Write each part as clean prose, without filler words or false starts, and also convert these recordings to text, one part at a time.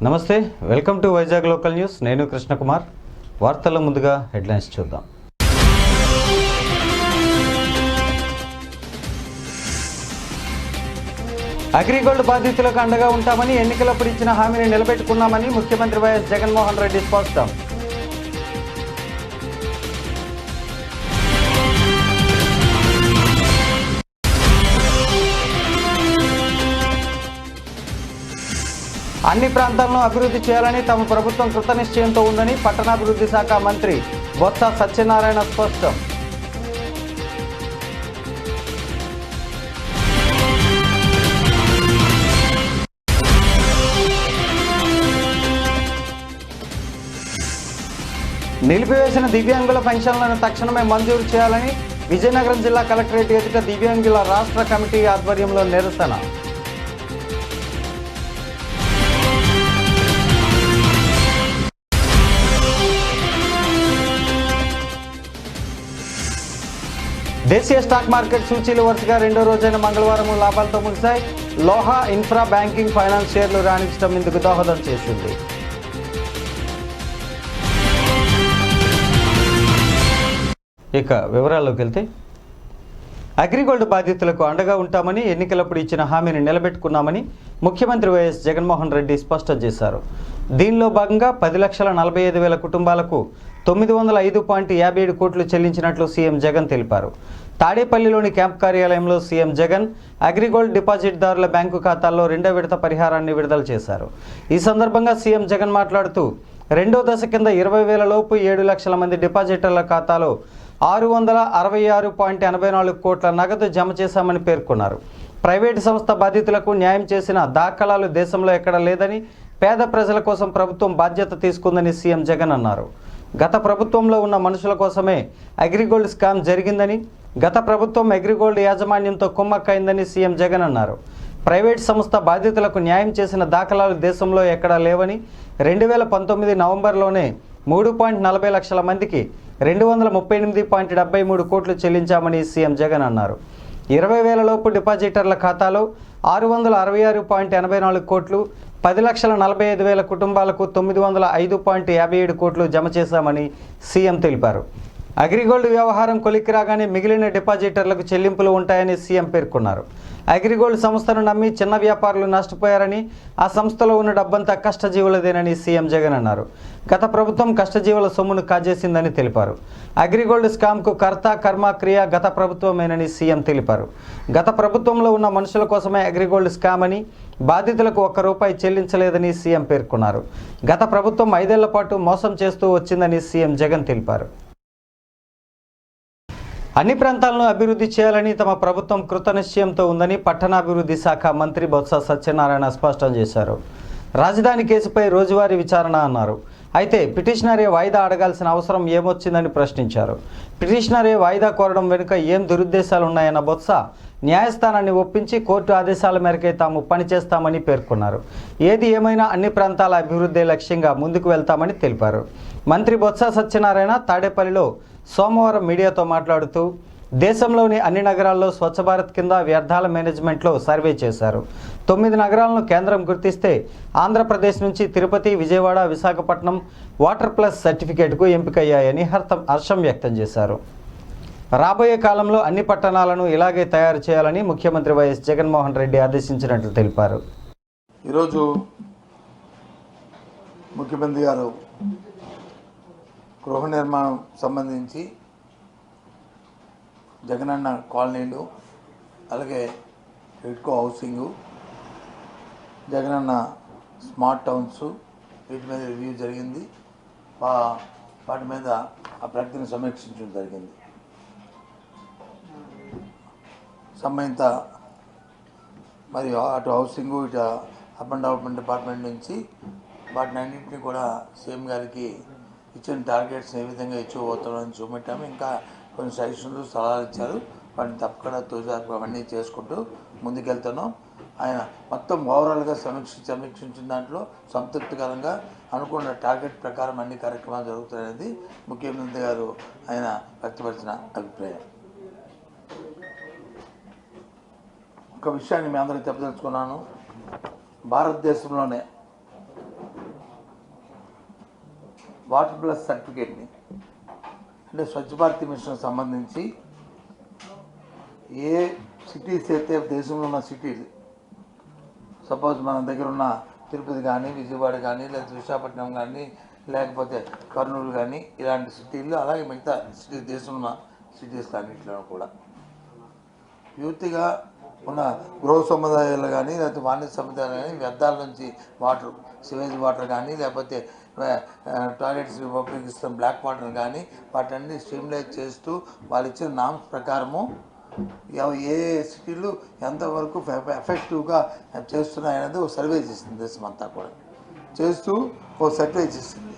నమస్తే, welcome to Vizag local news. నేను కృష్ణకుమార్. వార్తల ముందుగా హెడ్లైన్స్ చూద్దాం. అగ్రిగోల్డ్ బాధితులకు అండగా ఉంటామని ఎన్నికలప్పుడు ఇచ్చిన హామీని నిలబెట్టుకున్నామని ముఖ్యమంత్రి వైఎస్ జగన్మోహన్ రెడ్డి స్పష్టం. అన్ని ప్రాంతాలను అభివృద్ధి చేయాలని తమ ప్రభుత్వం కృతనిశ్చయంతో ఉందని పట్టణాభివృద్ధి శాఖ మంత్రి బొత్స సత్యనారాయణ స్పష్టం. నిలిపివేసిన దివ్యాంగుల పెన్షన్లను తక్షణమే మంజూరు చేయాలని విజయనగరం జిల్లా కలెక్టరేట్ ఎదుట దివ్యాంగుల రాష్ట్ర కమిటీ ఆధ్వర్యంలో నిరసన. దేశీయ స్టాక్ మార్కెట్ సూచీలు వరుసగా రెండో రోజైన మంగళవారం లాభాలతో ముగిశాయి. లోహా, ఇన్ఫ్రా, బ్యాంకింగ్, ఫైనాన్స్ షేర్లు రాణించడం ఇందుకు దోహదం చేసింది. ఇక వివరాల్లోకి వెళ్తే, అగ్రిగోల్డ్ బాధితులకు అండగా ఉంటామని ఎన్నికలప్పుడు ఇచ్చిన హామీని నిలబెట్టుకున్నామని ముఖ్యమంత్రి వైఎస్ జగన్మోహన్ రెడ్డి స్పష్టం చేశారు. దీనిలో భాగంగా 10,45,000 కుటుంబాలకు 905.57 కోట్లు చెల్లించినట్లు సీఎం జగన్ తెలిపారు. తాడేపల్లిలోని క్యాంప్ కార్యాలయంలో సీఎం జగన్ అగ్రిగోల్డ్ డిపాజిట్దారుల బ్యాంకు ఖాతాల్లో రెండో విడత పరిహారాన్ని విడుదల చేశారు. ఈ సందర్భంగా సీఎం జగన్ మాట్లాడుతూ, రెండో దశ కింద 20,000 లోపు 7 లక్షల మంది డిపాజిటర్ల ఖాతాలో 666.84 కోట్ల నగదు జమ చేశామని పేర్కొన్నారు. ప్రైవేటు సంస్థ బాధితులకు న్యాయం చేసిన దాఖలాలు దేశంలో ఎక్కడ లేదని, పేద ప్రజల కోసం ప్రభుత్వం బాధ్యత తీసుకుందని సీఎం జగన్ అన్నారు. గత ప్రభుత్వంలో ఉన్న మనుషుల కోసమే అగ్రిగోల్డ్ స్కామ్ జరిగిందని, గత ప్రభుత్వం అగ్రిగోల్డ్ యాజమాన్యంతో కుమ్మక్కైందని సీఎం జగన్ అన్నారు. ప్రైవేట్ సంస్థ బాధితులకు న్యాయం చేసిన దాఖలాలు దేశంలో ఎక్కడా లేవని, 2019 నవంబర్లోనే 3.40 లక్షల మందికి 238.73 కోట్లు చెల్లించామని సీఎం జగన్ అన్నారు. 20,000 లోపు డిపాజిటర్ల ఖాతాలో 666.84 కోట్లు, 10,45,000 కుటుంబాలకు 905.57 కోట్లు జమ చేశామని సీఎం తెలిపారు. అగ్రిగోల్డ్ వ్యవహారం కొలిక్కి రాగానే మిగిలిన డిపాజిటర్లకు చెల్లింపులు ఉంటాయని సీఎం పేర్కొన్నారు. అగ్రిగోల్డ్ సంస్థను నమ్మి చిన్న వ్యాపారులు నష్టపోయారని, ఆ సంస్థలో ఉన్న డబ్బంతా కష్టజీవులదేనని సీఎం జగన్ అన్నారు. గత ప్రభుత్వం కష్టజీవుల సొమ్మును కాజేసిందని తెలిపారు. అగ్రిగోల్డ్ స్కామ్కు కర్త, కర్మ, క్రియ గత ప్రభుత్వమేనని సీఎం తెలిపారు. గత ప్రభుత్వంలో ఉన్న మనుషుల కోసమే అగ్రిగోల్డ్ స్కామ్ అని, బాధితులకు ₹1 చెల్లించలేదని సీఎం పేర్కొన్నారు. గత ప్రభుత్వం 5 ఏళ్ల పాటు మోసం చేస్తూ వచ్చిందని సీఎం జగన్ తెలిపారు. అన్ని ప్రాంతాలను అభివృద్ధి చేయాలని తమ ప్రభుత్వం కృతనిశ్చయంతో ఉందని పట్టణాభివృద్ధి శాఖ మంత్రి బొత్స సత్యనారాయణ స్పష్టం చేశారు. రాజధాని కేసుపై రోజువారీ విచారణ అన్నారు. అయితే పిటిషనరే వాయిదా అడగాల్సిన అవసరం ఏమొచ్చిందని ప్రశ్నించారు. పిటిషనరే వాయిదా కోరడం వెనుక ఏం దురుద్దేశాలు ఉన్నాయన్న బొత్స న్యాయస్థానాన్ని ఒప్పించి కోర్టు ఆదేశాల మేరకే తాము పనిచేస్తామని పేర్కొన్నారు. ఏది ఏమైనా అన్ని ప్రాంతాల అభివృద్ధి లక్ష్యంగా ముందుకు వెళ్తామని తెలిపారు. మంత్రి బొత్స సత్యనారాయణ తాడేపల్లిలో సోమవారం మీడియాతో మాట్లాడుతూ, దేశంలోని అన్ని నగరాల్లో స్వచ్ఛ భారత్ కింద వ్యర్థాల మేనేజ్మెంట్లో సర్వే చేశారు. 9 నగరాలను కేంద్రం గుర్తిస్తే ఆంధ్రప్రదేశ్ నుంచి తిరుపతి, విజయవాడ, విశాఖపట్నం వాటర్ ప్లస్ సర్టిఫికేట్కు ఎంపికయ్యాయని హర్షం వ్యక్తం చేశారు. రాబోయే కాలంలో అన్ని పట్టణాలను ఇలాగే తయారు చేయాలని ముఖ్యమంత్రి వైఎస్ జగన్మోహన్ రెడ్డి ఆదేశించినట్లు తెలిపారు. ఈరోజు ముఖ్యమంత్రి గారు గృహ నిర్మాణం సంబంధించి జగనన్న కాలనీలు, అలాగే రిడ్కో హౌసింగు, జగనన్న స్మార్ట్ టౌన్స్, వీటి మీద రివ్యూ జరిగింది. వాటి మీద ఆ ప్రగతిని సమీక్షించడం జరిగింది. సంబంధిత మరియు అటు హౌసింగు, ఇటు అర్బన్ డెవలప్మెంట్ డిపార్ట్మెంట్ నుంచి వాటిని అన్నింటినీ కూడా సీఎం గారికి ఇచ్చిన టార్గెట్స్ ఏ విధంగా ఇచ్చిపోతామని చూపెట్టాము. ఇంకా కొన్ని సజెషన్లు, సలహాలు ఇచ్చారు. వాటిని తప్పకుండా తోజాపు అవన్నీ చేసుకుంటూ ముందుకెళ్తున్నాం. ఆయన మొత్తం ఓవరాల్గా సమీక్షించిన దాంట్లో సంతృప్తికరంగా అనుకున్న టార్గెట్ ప్రకారం అన్ని కార్యక్రమాలు జరుగుతాయనేది ముఖ్యమంత్రి గారు ఆయన వ్యక్తపరిచిన అభిప్రాయం. ఒక విషయాన్ని మీ అందరికీ చెప్పదలుచుకున్నాను. భారతదేశంలోనే వాటర్ ప్లస్ సర్టిఫికేట్ని అంటే స్వచ్ఛ భారత్ మిషన్ సంబంధించి ఏ సిటీస్ అయితే దేశంలో ఉన్న సిటీలు, సపోజ్ మన దగ్గర ఉన్న తిరుపతి కానీ, విజయవాడ కానీ, లేదా విశాఖపట్నం కానీ, లేకపోతే కర్నూలు కానీ, ఇలాంటి సిటీల్లో, అలాగే మిగతా సిటీ దేశంలో ఉన్న సిటీస్ అన్నింటిలో కూడా పూర్తిగా ఉన్న గృహ సముదాయాలు కానీ, లేకపోతే వాణిజ్య సముదాయాలు కానీ వ్యర్థాల నుంచి వాటర్, సివేజ్ వాటర్ కానీ, లేకపోతే టాయిలెట్స్ ఉపయోగిస్తున్న బ్లాక్ వాటర్ కానీ, వాటన్ని స్ట్రీమ్లైజ్ చేస్తూ వాళ్ళు ఇచ్చిన నామ్స్ ప్రకారము ఏ సిటీలు ఎంతవరకు ఎఫెక్టివ్గా చేస్తున్నాయనేది ఒక సర్వే చేసింది దేశం అంతా కూడా. చేస్తూ ఒక సర్వే చేసింది.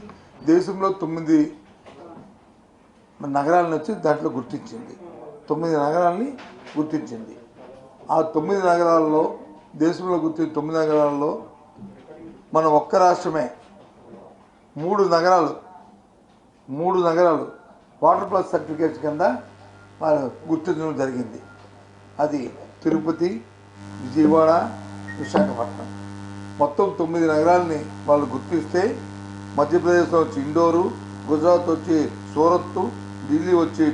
దేశంలో 9 నగరాలను వచ్చి దాంట్లో గుర్తించింది. 9 నగరాలని గుర్తించింది. ఆ 9 నగరాల్లో, దేశంలో గుర్తించిన 9 నగరాల్లో మన ఒక్క రాష్ట్రమే 3 నగరాలు వాటర్ ప్లస్ సర్టిఫికేట్స్ కింద వాళ్ళు గుర్తించడం జరిగింది. అది తిరుపతి, విజయవాడ, విశాఖపట్నం. మొత్తం 9 నగరాలని వాళ్ళు గుర్తిస్తే మధ్యప్రదేశ్లో వచ్చి ఇండోరు, గుజరాత్ వచ్చి సూరత్, ఢిల్లీ వచ్చి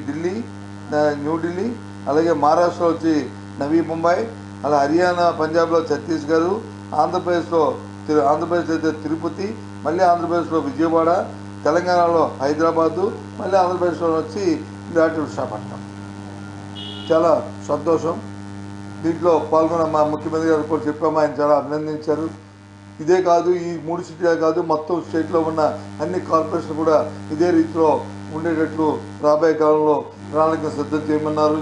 న్యూఢిల్లీ, అలాగే మహారాష్ట్రలో వచ్చి నవీ ముంబై, అలా హర్యానా, పంజాబ్లో ఛత్తీస్గఢ్, ఆంధ్రప్రదేశ్ అయితే తిరుపతి, మళ్ళీ ఆంధ్రప్రదేశ్లో విజయవాడ, తెలంగాణలో హైదరాబాదు, మళ్ళీ ఆంధ్రప్రదేశ్లో వచ్చి విశాఖపట్నం. చాలా సంతోషం. దీంట్లో పాల్గొన్న మా ముఖ్యమంత్రి గారు కూడా చెప్పాము, ఆయన చాలా అభినందించారు. ఇదే కాదు, ఈ 3 సిటీలే కాదు, మొత్తం స్టేట్లో ఉన్న అన్ని కార్పొరేషన్లు కూడా ఇదే రీతిలో ఉండేటట్లు రాబోయే కాలంలో ప్రణాళిక సిద్ధం చేయమన్నారు.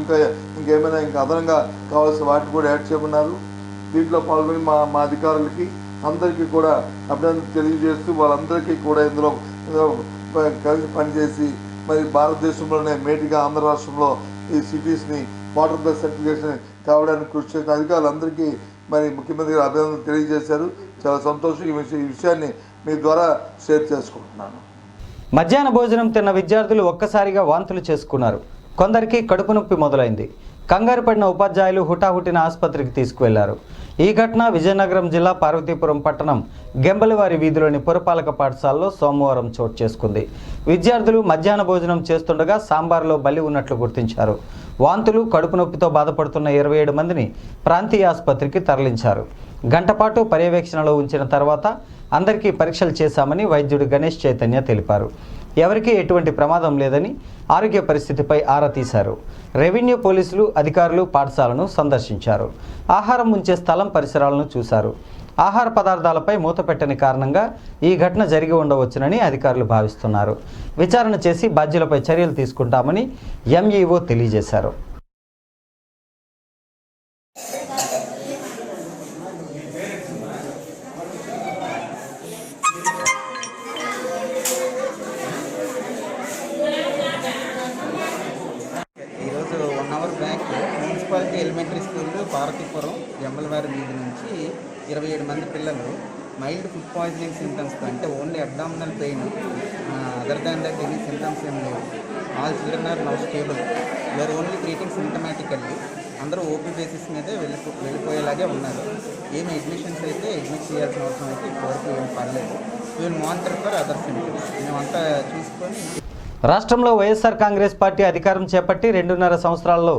ఇంకేమైనా అదనంగా కావాల్సిన వాటిని కూడా యాడ్ చేయమన్నారు. దీంట్లో పాల్గొని మా అధికారులకి అందరికీ కూడా అభినందన తెలియజేస్తూ, వాళ్ళందరికీ కూడా ఇందులో కలిసి పనిచేసి మరి భారతదేశంలోనే మేటిగా ఆంధ్ర రాష్ట్రంలో ఈ సిటీస్ని వాటర్ ప్లస్ సర్టిఫికేషన్ కావడానికి కృషి చేసిన అధికారులందరికీ మరి ముఖ్యమంత్రి గారు అభినందనలు తెలియజేశారు. చాలా సంతోషం. ఈ విషయాన్ని మీ ద్వారా షేర్ చేసుకుంటున్నాను. మధ్యాహ్న భోజనం తిన్న విద్యార్థులు ఒక్కసారిగా వాంతులు చేసుకున్నారు. కొందరికి కడుపు నొప్పి మొదలైంది. కంగారు పడిన ఉపాధ్యాయులు హుటాహుటిన ఆసుపత్రికి తీసుకువెళ్లారు. ఈ ఘటన విజయనగరం జిల్లా పార్వతీపురం పట్టణం గెంబలవారి వీధిలోని పురపాలక పాఠశాలలో సోమవారం చోటు చేసుకుంది. విద్యార్థులు మధ్యాహ్న భోజనం చేస్తుండగా సాంబార్లో బలి ఉన్నట్లు గుర్తించారు. వాంతులు, కడుపు నొప్పితో బాధపడుతున్న 27 మందిని ప్రాంతీయ ఆసుపత్రికి తరలించారు. గంటపాటు పర్యవేక్షణలో ఉంచిన తర్వాత అందరికీ పరీక్షలు చేశామని వైద్యుడు గణేష్ చైతన్య తెలిపారు. ఎవరికీ ఎటువంటి ప్రమాదం లేదని ఆరోగ్య పరిస్థితిపై ఆరా తీశారు. రెవెన్యూ పోలీసులు అధికారులు పాఠశాలను సందర్శించారు. ఆహారం ఉంచే స్థలం పరిసరాలను చూశారు. ఆహార పదార్థాలపై మూత పెట్టని కారణంగా ఈ ఘటన జరిగి ఉండవచ్చునని అధికారులు భావిస్తున్నారు. విచారణ చేసి బాధ్యులపై చర్యలు తీసుకుంటామని ఎంఈఓ తెలియజేశారు. ఈరోజు 1 hour back municipality elementary school Parvathipuram గెంబలవారి వీధి నుంచి 27 మంది పిల్లలు మైల్డ్ ఫుడ్ పాయిజనింగ్ సింటమ్స్తో, అంటే only abdominal pain, other than that any symptoms ఏం లేవు. All children are now stable. We are only treating symptomatically. అందరూ ఓపీ బేసిస్ మీదే వెళ్ళిపోయేలాగే ఉన్నారు. ఏమి అడ్మిషన్స్ అయితే అడ్మిట్ చేయాల్సిన అవసరం అయితే ఇప్పటివరకు ఏం పర్లేదు. We'll monitor for other symptoms. మేమంతా చూసుకొని. రాష్ట్రంలో వైఎస్ఆర్ కాంగ్రెస్ పార్టీ అధికారం చేపట్టి 2.5 సంవత్సరాల్లో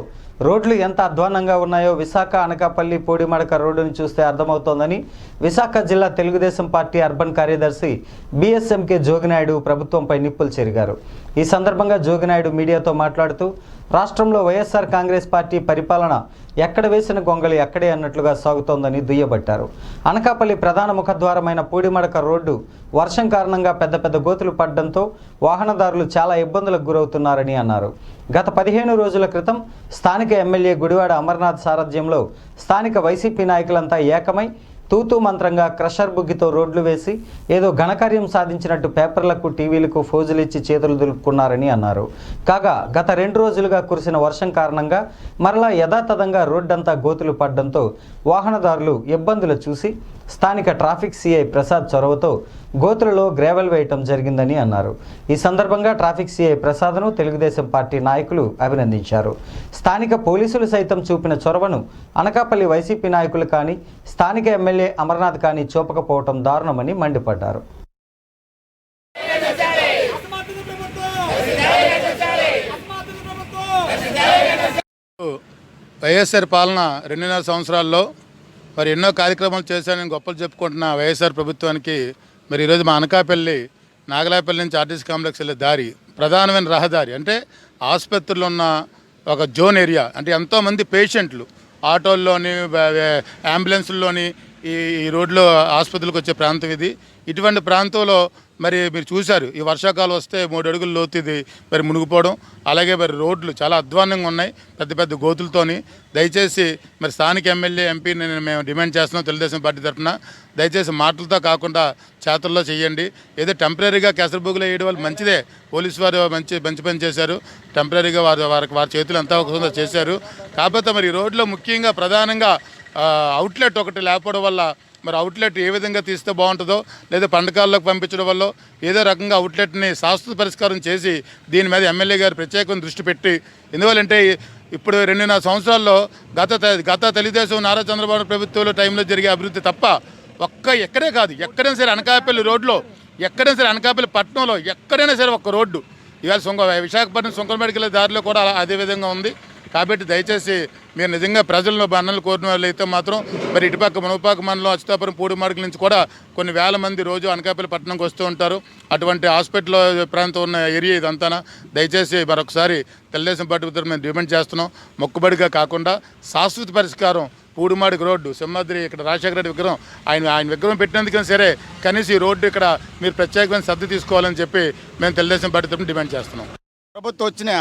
రోడ్లు ఎంత అధ్వానంగా ఉన్నాయో విశాఖ అనకాపల్లి పూడిమడక రోడ్డును చూస్తే అర్థమవుతోందని విశాఖ జిల్లా తెలుగుదేశం పార్టీ అర్బన్ కార్యదర్శి బిఎస్ఎంకే జోగినాయుడు ప్రభుత్వంపై నిప్పులు చెరిగారు. ఈ సందర్భంగా జోగినాయుడు మీడియాతో మాట్లాడుతూ రాష్ట్రంలో వైఎస్ఆర్ కాంగ్రెస్ పార్టీ పరిపాలన ఎక్కడ వేసిన గొంగళి అక్కడే అన్నట్లుగా సాగుతోందని దుయ్యబట్టారు. అనకాపల్లి ప్రధాన ముఖద్వారమైన పూడిమడక రోడ్డు వర్షం కారణంగా పెద్ద పెద్ద గోతులు పడడంతో వాహనదారులు చాలా ఇబ్బందులకు గురవుతున్నారని అన్నారు. గత 15 రోజుల క్రితం స్థానిక ఎమ్మెల్యే గుడివాడ అమర్నాథ్ సారథ్యంలో స్థానిక వైసీపీ నాయకులంతా ఏకమై తూతూ మంత్రంగా క్రషర్ బుగ్గితో రోడ్లు వేసి ఏదో ఘనకార్యం సాధించినట్టు పేపర్లకు, టీవీలకు ఫోజులు ఇచ్చి చేతులు దులుపుకున్నారని అన్నారు. కాగా గత 2 రోజులుగా కురిసిన వర్షం కారణంగా మరలా యథాతథంగా రోడ్డంతా గోతులు పడడంతో వాహనదారులు ఇబ్బందులు చూసి స్థానిక ట్రాఫిక్ సిఐ ప్రసాద్ చొరవతో గోతులలో గ్రేవెల్ వేయటం జరిగిందని అన్నారు. ఈ సందర్భంగా ట్రాఫిక్ సిఐ ప్రసాద్ను తెలుగుదేశం పార్టీ నాయకులు అభినందించారు. స్థానిక పోలీసులు సైతం చూపిన చొరవను అనకాపల్లి వైసీపీ నాయకులు కానీ స్థానిక ఎమ్మెల్యే అమర్నాథ్ కానీ చూపకపోవటం దారుణమని మండిపడ్డారు. వైఎస్ఆర్ పాలన 2.5 సంవత్సరాల్లో మరి ఎన్నో కార్యక్రమాలు చేశానని గొప్పలు చెప్పుకుంటున్న వైఎస్ఆర్ ప్రభుత్వానికి మరి ఈరోజు మా అనకాపల్లి నాగలాపల్లి నుంచి ఆర్టీసీ కాంప్లెక్స్ వెళ్ళే దారి ప్రధానమైన రహదారి అంటే ఆసుపత్రుల్లో ఉన్న ఒక జోన్ ఏరియా అంటే ఎంతోమంది పేషెంట్లు ఆటోల్లోని అంబులెన్స్లోని ఈ రోడ్లో ఆసుపత్రులకు వచ్చే ప్రాంతం ఇది. ఇటువంటి ప్రాంతంలో మరి మీరు చూశారు ఈ వర్షాకాలం వస్తే 3 అడుగుల లోతు ఇది మరి మునిగిపోవడం. అలాగే మరి రోడ్లు చాలా అధ్వాన్నంగా ఉన్నాయి పెద్ద పెద్ద గోతులతోని. దయచేసి మరి స్థానిక ఎమ్మెల్యే ఎంపీని మేము డిమాండ్ చేస్తున్నాం తెలుగుదేశం పార్టీ తరఫున. దయచేసి మాటలతో కాకుండా చేతుల్లో చేయండి. ఏదో టెంపరీగా కేసరబుగ్గులు వేయడం వల్ల మంచిదే, పోలీసు వారు మంచి పని చేశారు. టెంపరీగా వారి చేతులు ఎంత అవకాశం చేశారు. కాకపోతే మరి ఈ రోడ్లో ముఖ్యంగా ప్రధానంగా అవుట్లెట్ ఒకటి లేకపోవడం వల్ల మరి అవుట్లెట్ ఏ విధంగా తీస్తే బాగుంటుందో లేదా పండకాల్లోకి పంపించడం వల్ల ఏదో రకంగా అవుట్లెట్ని శాశ్వత పరిష్కారం చేసి దీని మీద ఎమ్మెల్యే గారు ప్రత్యేకంగా దృష్టి పెట్టి, ఎందువల్లంటే ఇప్పుడు 2.5 సంవత్సరాల్లో గత తెలుగుదేశం నారా చంద్రబాబు ప్రభుత్వంలో టైంలో జరిగే అభివృద్ధి తప్ప ఎక్కడే కాదు, ఎక్కడైనా సరే అనకాపల్లి రోడ్లో, ఎక్కడైనా సరే అనకాపల్లి పట్టణంలో ఎక్కడైనా సరే ఒక్క రోడ్డు ఇవాళ విశాఖపట్నం సుంకరమడికి దారిలో కూడా అదే విధంగా ఉంది. కాబట్టి దయచేసి మీరు నిజంగా ప్రజలను అన్నలు కోరిన వాళ్ళు అయితే మాత్రం మరి ఇటుపక్క మునుపాక మండలం అచ్యుతాపురం పూడిమార్గల నుంచి కూడా కొన్ని వేల మంది రోజు అనకాపల్లి పట్టణంకి వస్తూ ఉంటారు. అటువంటి హాస్పిటల్ ప్రాంతం ఉన్న ఏరియా ఇదంతా. దయచేసి మరొకసారి తెలుగుదేశం పార్టీ మేము డిమాండ్ చేస్తున్నాం, మొక్కుబడిగా కాకుండా శాశ్వత పరిష్కారం పూడిమాడికి రోడ్డు సింహాద్రి ఇక్కడ రాజశేఖర రెడ్డి విగ్రహం ఆయన విగ్రహం పెట్టినందుకైనా సరే కనీసం ఈ రోడ్డు ఇక్కడ మీరు ప్రత్యేకమైన శ్రద్ధ తీసుకోవాలని చెప్పి మేము తెలుగుదేశం పార్టీ తరఫున డిమాండ్ చేస్తున్నాం. ప్రభుత్వం వచ్చిన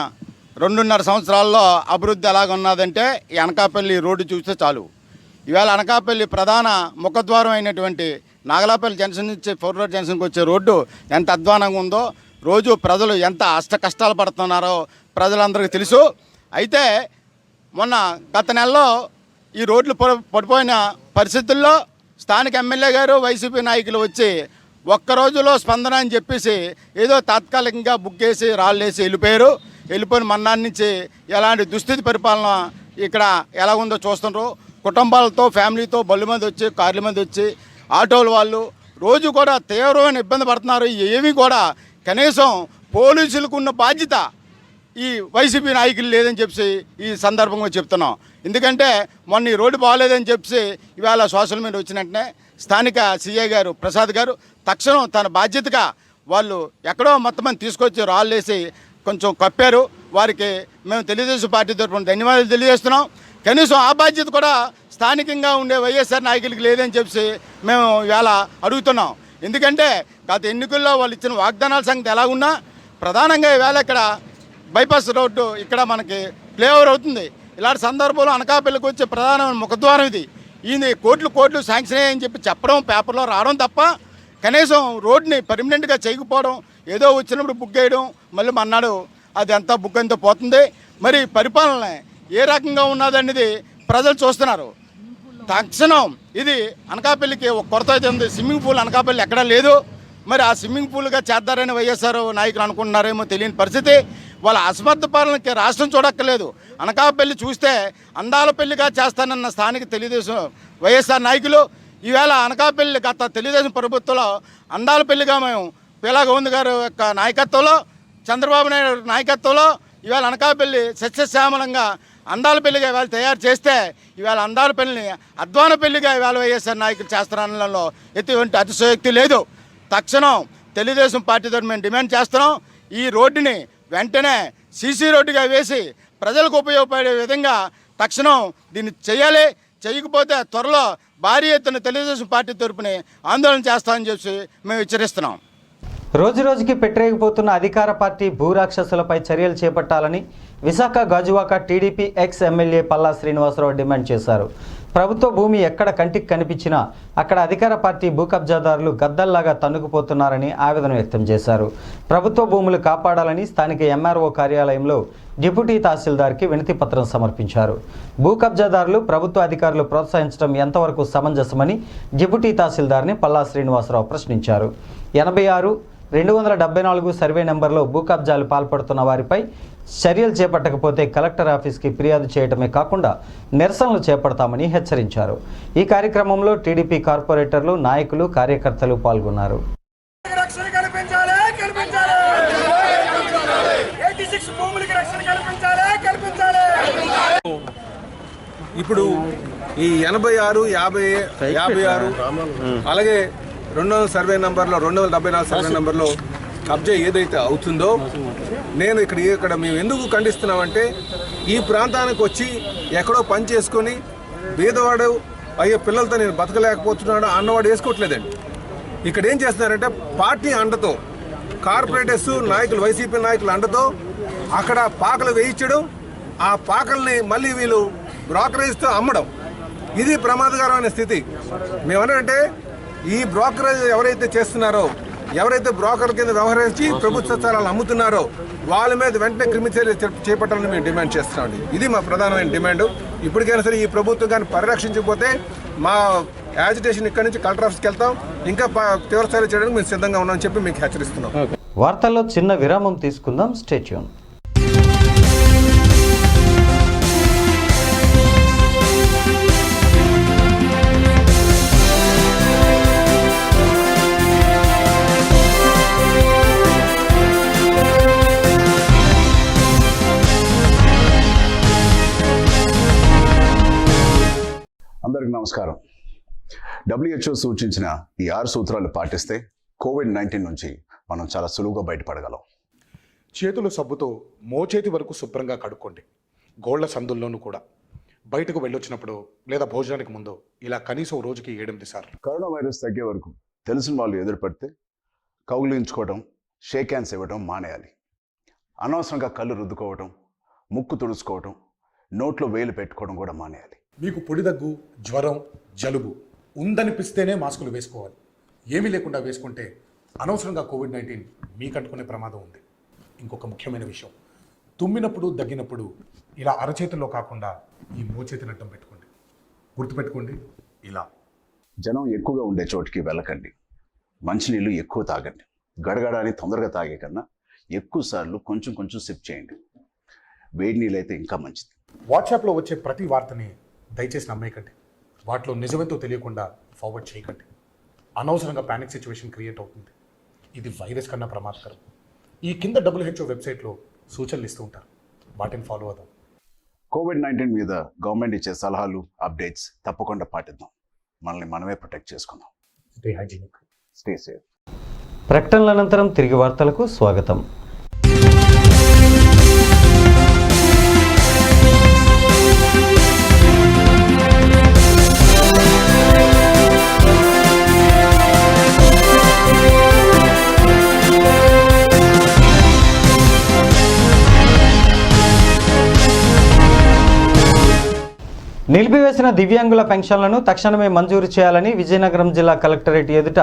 2.5 సంవత్సరాల్లో అభివృద్ధి ఎలాగ ఉన్నదంటే ఈ అనకాపల్లి రోడ్డు చూస్తే చాలు. ఈవేళ అనకాపల్లి ప్రధాన ముఖద్వారం అయినటువంటి నాగలాపల్లి జంక్షన్ నుంచి 4 రోడ్ జంక్షన్కి వచ్చే రోడ్డు ఎంత అధ్వానంగా ఉందో, రోజు ప్రజలు ఎంత కష్టాలు పడుతున్నారో ప్రజలందరికీ తెలుసు. అయితే మొన్న గత నెలలో ఈ రోడ్లు పడిపోయిన పరిస్థితుల్లో స్థానిక ఎమ్మెల్యే గారు వైసీపీ నాయకులు వచ్చి ఒక్క రోజులో స్పందన అని చెప్పేసి ఏదో తాత్కాలికంగా బుక్ చేసి రాళ్ళేసి వెళ్ళిపోయిన మన్నాన్ని నుంచి ఎలాంటి దుస్థితి పరిపాలన ఇక్కడ ఎలా ఉందో చూస్తున్నారు. కుటుంబాలతో ఫ్యామిలీతో బళ్ళు మీద వచ్చి కార్ల మీద వచ్చి ఆటోల వాళ్ళు రోజు కూడా తీవ్రమైన ఇబ్బంది పడుతున్నారు. ఏమీ కూడా కనీసం పోలీసులకు ఉన్న బాధ్యత ఈ వైసీపీ నాయకులు లేదని చెప్పి ఈ సందర్భంగా చెప్తున్నాం. ఎందుకంటే మొన్న ఈ రోడ్డు బాగోలేదని చెప్పి ఇవాళ సోషల్ మీడియా వచ్చిన వెంటనే స్థానిక సిఐ గారు ప్రసాద్ గారు తక్షణం తన బాధ్యతగా వాళ్ళు ఎక్కడో మొత్తం మంది తీసుకొచ్చి రాళ్ళేసి కొంచెం కప్పారు. వారికి మేము తెలుగుదేశం పార్టీ తరఫున ధన్యవాదాలు తెలియజేస్తున్నాం. కనీసం ఆ బాధ్యత కూడా స్థానికంగా ఉండే వైఎస్ఆర్ నాయకులకి లేదని చెప్పి మేము ఇవాళ అడుగుతున్నాం. ఎందుకంటే గత ఎన్నికల్లో వాళ్ళు ఇచ్చిన వాగ్దానాల సంగతి ఎలా ఉన్నా ప్రధానంగా ఈవేళ ఇక్కడ బైపాస్ రోడ్డు ఇక్కడ మనకి ఫ్లైఓవర్ అవుతుంది. ఇలాంటి సందర్భంలో అనకాపల్లికి వచ్చే ప్రధానమైన ముఖద్వారం ఇది. కోట్లు శాంక్షన్ అయ్యాయని చెప్పి చెప్పడం పేపర్లో రావడం తప్ప కనీసం రోడ్ని పర్మనెంట్గా చేయకపోవడం, ఏదో వచ్చినప్పుడు బుక్ చేయడం, మళ్ళీ మన్నాడు అది అంతా బుక్ అంతా పోతుంది. మరి పరిపాలన ఏ రకంగా ఉన్నదనేది ప్రజలు చూస్తున్నారు. తక్షణం ఇది అనకాపల్లికి ఒక కొరత అయితే ఉంది. స్విమ్మింగ్ పూల్ అనకాపల్లి ఎక్కడా లేదు. మరి ఆ స్విమ్మింగ్ పూల్గా చేద్దారని వైఎస్ఆర్ నాయకులు అనుకుంటున్నారేమో తెలియని పరిస్థితి. వాళ్ళ అసమర్థ పాలనకి రాష్ట్రం చూడక్కర్లేదు. అనకాపల్లి చూస్తే అందాల పెళ్లిగా చేస్తానన్న స్థానిక తెలుగుదేశం వైఎస్ఆర్ నాయకులు ఈవేళ అనకాపల్లి గత తెలుగుదేశం ప్రభుత్వంలో అందాల పెళ్లిగా మేము పీలాగోవింద్ గారు యొక్క నాయకత్వంలో, చంద్రబాబు నాయుడు నాయకత్వంలో ఇవాళ అనకాపల్లి సస్యశ్యామలంగా అందాల పెళ్లిగా ఇవాళ తయారు చేస్తే ఇవాళ అందాల పెళ్లిని అధ్వాన పెళ్లిగా ఇవాళ వైఎస్ఆర్ నాయకులు చేస్తారనడంలో ఎటువంటి అతిశయోక్తి లేదు. తక్షణం తెలుగుదేశం పార్టీ తరఫున మేము డిమాండ్ చేస్తున్నాం. ఈ రోడ్డుని వెంటనే సీసీ రోడ్డుగా వేసి ప్రజలకు ఉపయోగపడే విధంగా తక్షణం దీన్ని చేయాలి. చేయకపోతే త్వరలో భారీ ఎత్తున తెలుగుదేశం పార్టీ తరఫున ఆందోళన చేస్తామని చెప్పి మేము హెచ్చరిస్తున్నాం. రోజురోజుకి పెట్టరేగిపోతున్న అధికార పార్టీ భూరాక్షసులపై చర్యలు చేపట్టాలని Visakha Gajuwaka TDP ex MLA Palla Srinivasarao demand చేశారు. ప్రభుత్వ భూమి ఎక్కడ కంటికి కనిపించినా అక్కడ అధికార పార్టీ భూ కబ్జాదారులు గద్దల్లాగా తన్నుకుపోతున్నారని ఆవేదన వ్యక్తం చేశారు. ప్రభుత్వ భూములు కాపాడాలని స్థానిక ఎంఆర్ఓ కార్యాలయంలో డిప్యూటీ తహసీల్దార్కి వినతి పత్రం సమర్పించారు. భూ కబ్జాదారులు ప్రభుత్వ అధికారులు ప్రోత్సహించడం ఎంతవరకు సమంజసమని డిప్యూటీ తహసీల్దార్ని పల్లా శ్రీనివాసరావు ప్రశ్నించారు. 86-274 సర్వే నెంబర్లో భూ కబ్జాలు పాల్పడుతున్న వారిపై చర్యలు చేపట్టకపోతే కలెక్టర్ ఆఫీస్కి ఫిర్యాదు చేయడమే కాకుండా నిరసనలు చేపడతామని హెచ్చరించారు. ఈ కార్యక్రమంలో టీడీపీ కార్పొరేటర్లు, నాయకులు, కార్యకర్తలు పాల్గొన్నారు. ఇప్పుడు ఈ 86, 56 అలాగే 200 సర్వే నంబర్లో 274 సర్వే నంబర్లో కబ్జా ఏదైతే అవుతుందో నేను ఇక్కడ మేము ఎందుకు ఖండిస్తున్నామంటే ఈ ప్రాంతానికి వచ్చి ఎక్కడో పని చేసుకొని బీదవాడు అయ్యే పిల్లలతో నేను బతకలేకపోతున్నాడు అన్నవాడు వేసుకోవట్లేదండి. ఇక్కడ ఏం చేస్తున్నారంటే పార్టీ అండతో కార్పొరేటర్స్ నాయకులు వైసీపీ నాయకుల అండతో అక్కడ పాకలు వేయించడం, ఆ పాకల్ని మళ్ళీ వీళ్ళు బ్రోకరేజ్తో అమ్మడం, ఇది ప్రమాదకరమైన స్థితి. మేమనంటే ఈ బ్రోకరేజ్ ఎవరైతే చేస్తున్నారో, ఎవరైతే బ్రోకర్ కింద వ్యవహరించి ప్రభుత్వ స్థలాలు అమ్ముతున్నారో వాళ్ళ మీద వెంటనే క్రిమినల్ చర్యలు చేపట్టాలని మేము డిమాండ్ చేస్తున్నామండి. ఇది మా ప్రధానమైన డిమాండ్. ఇప్పటికైనా సరే ఈ ప్రభుత్వం కానీ పరిరక్షించకపోతే మా యాజిటేషన్ ఇక్కడి నుంచి కలెక్టర్ ఆఫీస్కి వెళ్తాం, ఇంకా తీవ్రస్థాయిలో చేయడానికి మేము సిద్ధంగా ఉన్నామని చెప్పి మీకు హెచ్చరిస్తున్నాం. వార్తల్లో చిన్న విరామం తీసుకుందాం. Stay tune. అందరికి నమస్కారం. WHO సూచించిన ఈ 6 సూత్రాలు పాటిస్తే కోవిడ్-19 నుంచి మనం చాలా సులువుగా బయటపడగలం. చేతులు సబ్బుతో మోచేతి వరకు శుభ్రంగా కడుక్కోండి. గోళ్ల సందుల్లోనూ కూడా. బయటకు వెళ్ళొచ్చినప్పుడు లేదా భోజనానికి ముందు ఇలా కనీసం రోజుకి 7-8 సార్లు. కరోనా వైరస్ తగ్గే వరకు తెలిసిన వాళ్ళు ఎదురుపడితే కౌగిలించుకోవడం, షేక్ హ్యాండ్స్ ఇవ్వడం మానేయాలి. అనవసరంగా కళ్ళు రుద్దుకోవడం, ముక్కు తుడుచుకోవడం, నోట్లో వేలు పెట్టుకోవడం కూడా మానేయాలి. మీకు పొడి దగ్గు, జ్వరం, జలుబు ఉందనిపిస్తేనే మాస్కులు వేసుకోవాలి. ఏమీ లేకుండా వేసుకుంటే అనవసరంగా కోవిడ్-19 మీకు అంటుకునే ప్రమాదం ఉంది. ఇంకొక ముఖ్యమైన విషయం, తుమ్మినప్పుడు దగ్గినప్పుడు ఇలా అరచేతిలో కాకుండా ఈ మోచేతిని అడ్డం పెట్టుకోండి. గుర్తుపెట్టుకోండి, ఇలా. జనం ఎక్కువగా ఉండే చోటికి వెళ్ళకండి. మంచినీళ్ళు ఎక్కువ తాగండి. గడగడాన్ని తొందరగా తాగే కన్నా ఎక్కువ సార్లు కొంచెం కొంచెం సిప్ చేయండి. వేడి నీళ్ళు అయితే ఇంకా మంచిది. వాట్సాప్లో వచ్చే ప్రతి వార్తని దయచేసి నమ్మేయకండి. వాటిలో నిజమేంతో తెలియకుండా ఫార్వర్డ్ చేయకండి. అనవసరంగా ప్యానిక్ సిచ్యువేషన్ క్రియేట్ అవుతుంది. ఇది వైరస్ కన్నా ప్రమాదకరం. ఈ కింద WHO వెబ్సైట్లో సూచనలు ఇస్తూ ఉంటారు, వాటిని ఫాలో అవుదాం. కోవిడ్-19 మీద గవర్నమెంట్ ఇచ్చే సలహాలు, అప్డేట్స్ తప్పకుండా పాటిద్దాం. మనల్ని మనమే ప్రొటెక్ట్ చేసుకుందాం. Stay hygienic, stay safe. ప్రకటనల అనంతరం తిరిగి వార్తలకు స్వాగతం. నిలిపివేసిన దివ్యాంగుల పెన్షన్లను తక్షణమే మంజూరు చేయాలని విజయనగరం జిల్లా కలెక్టరేట్ ఎదుట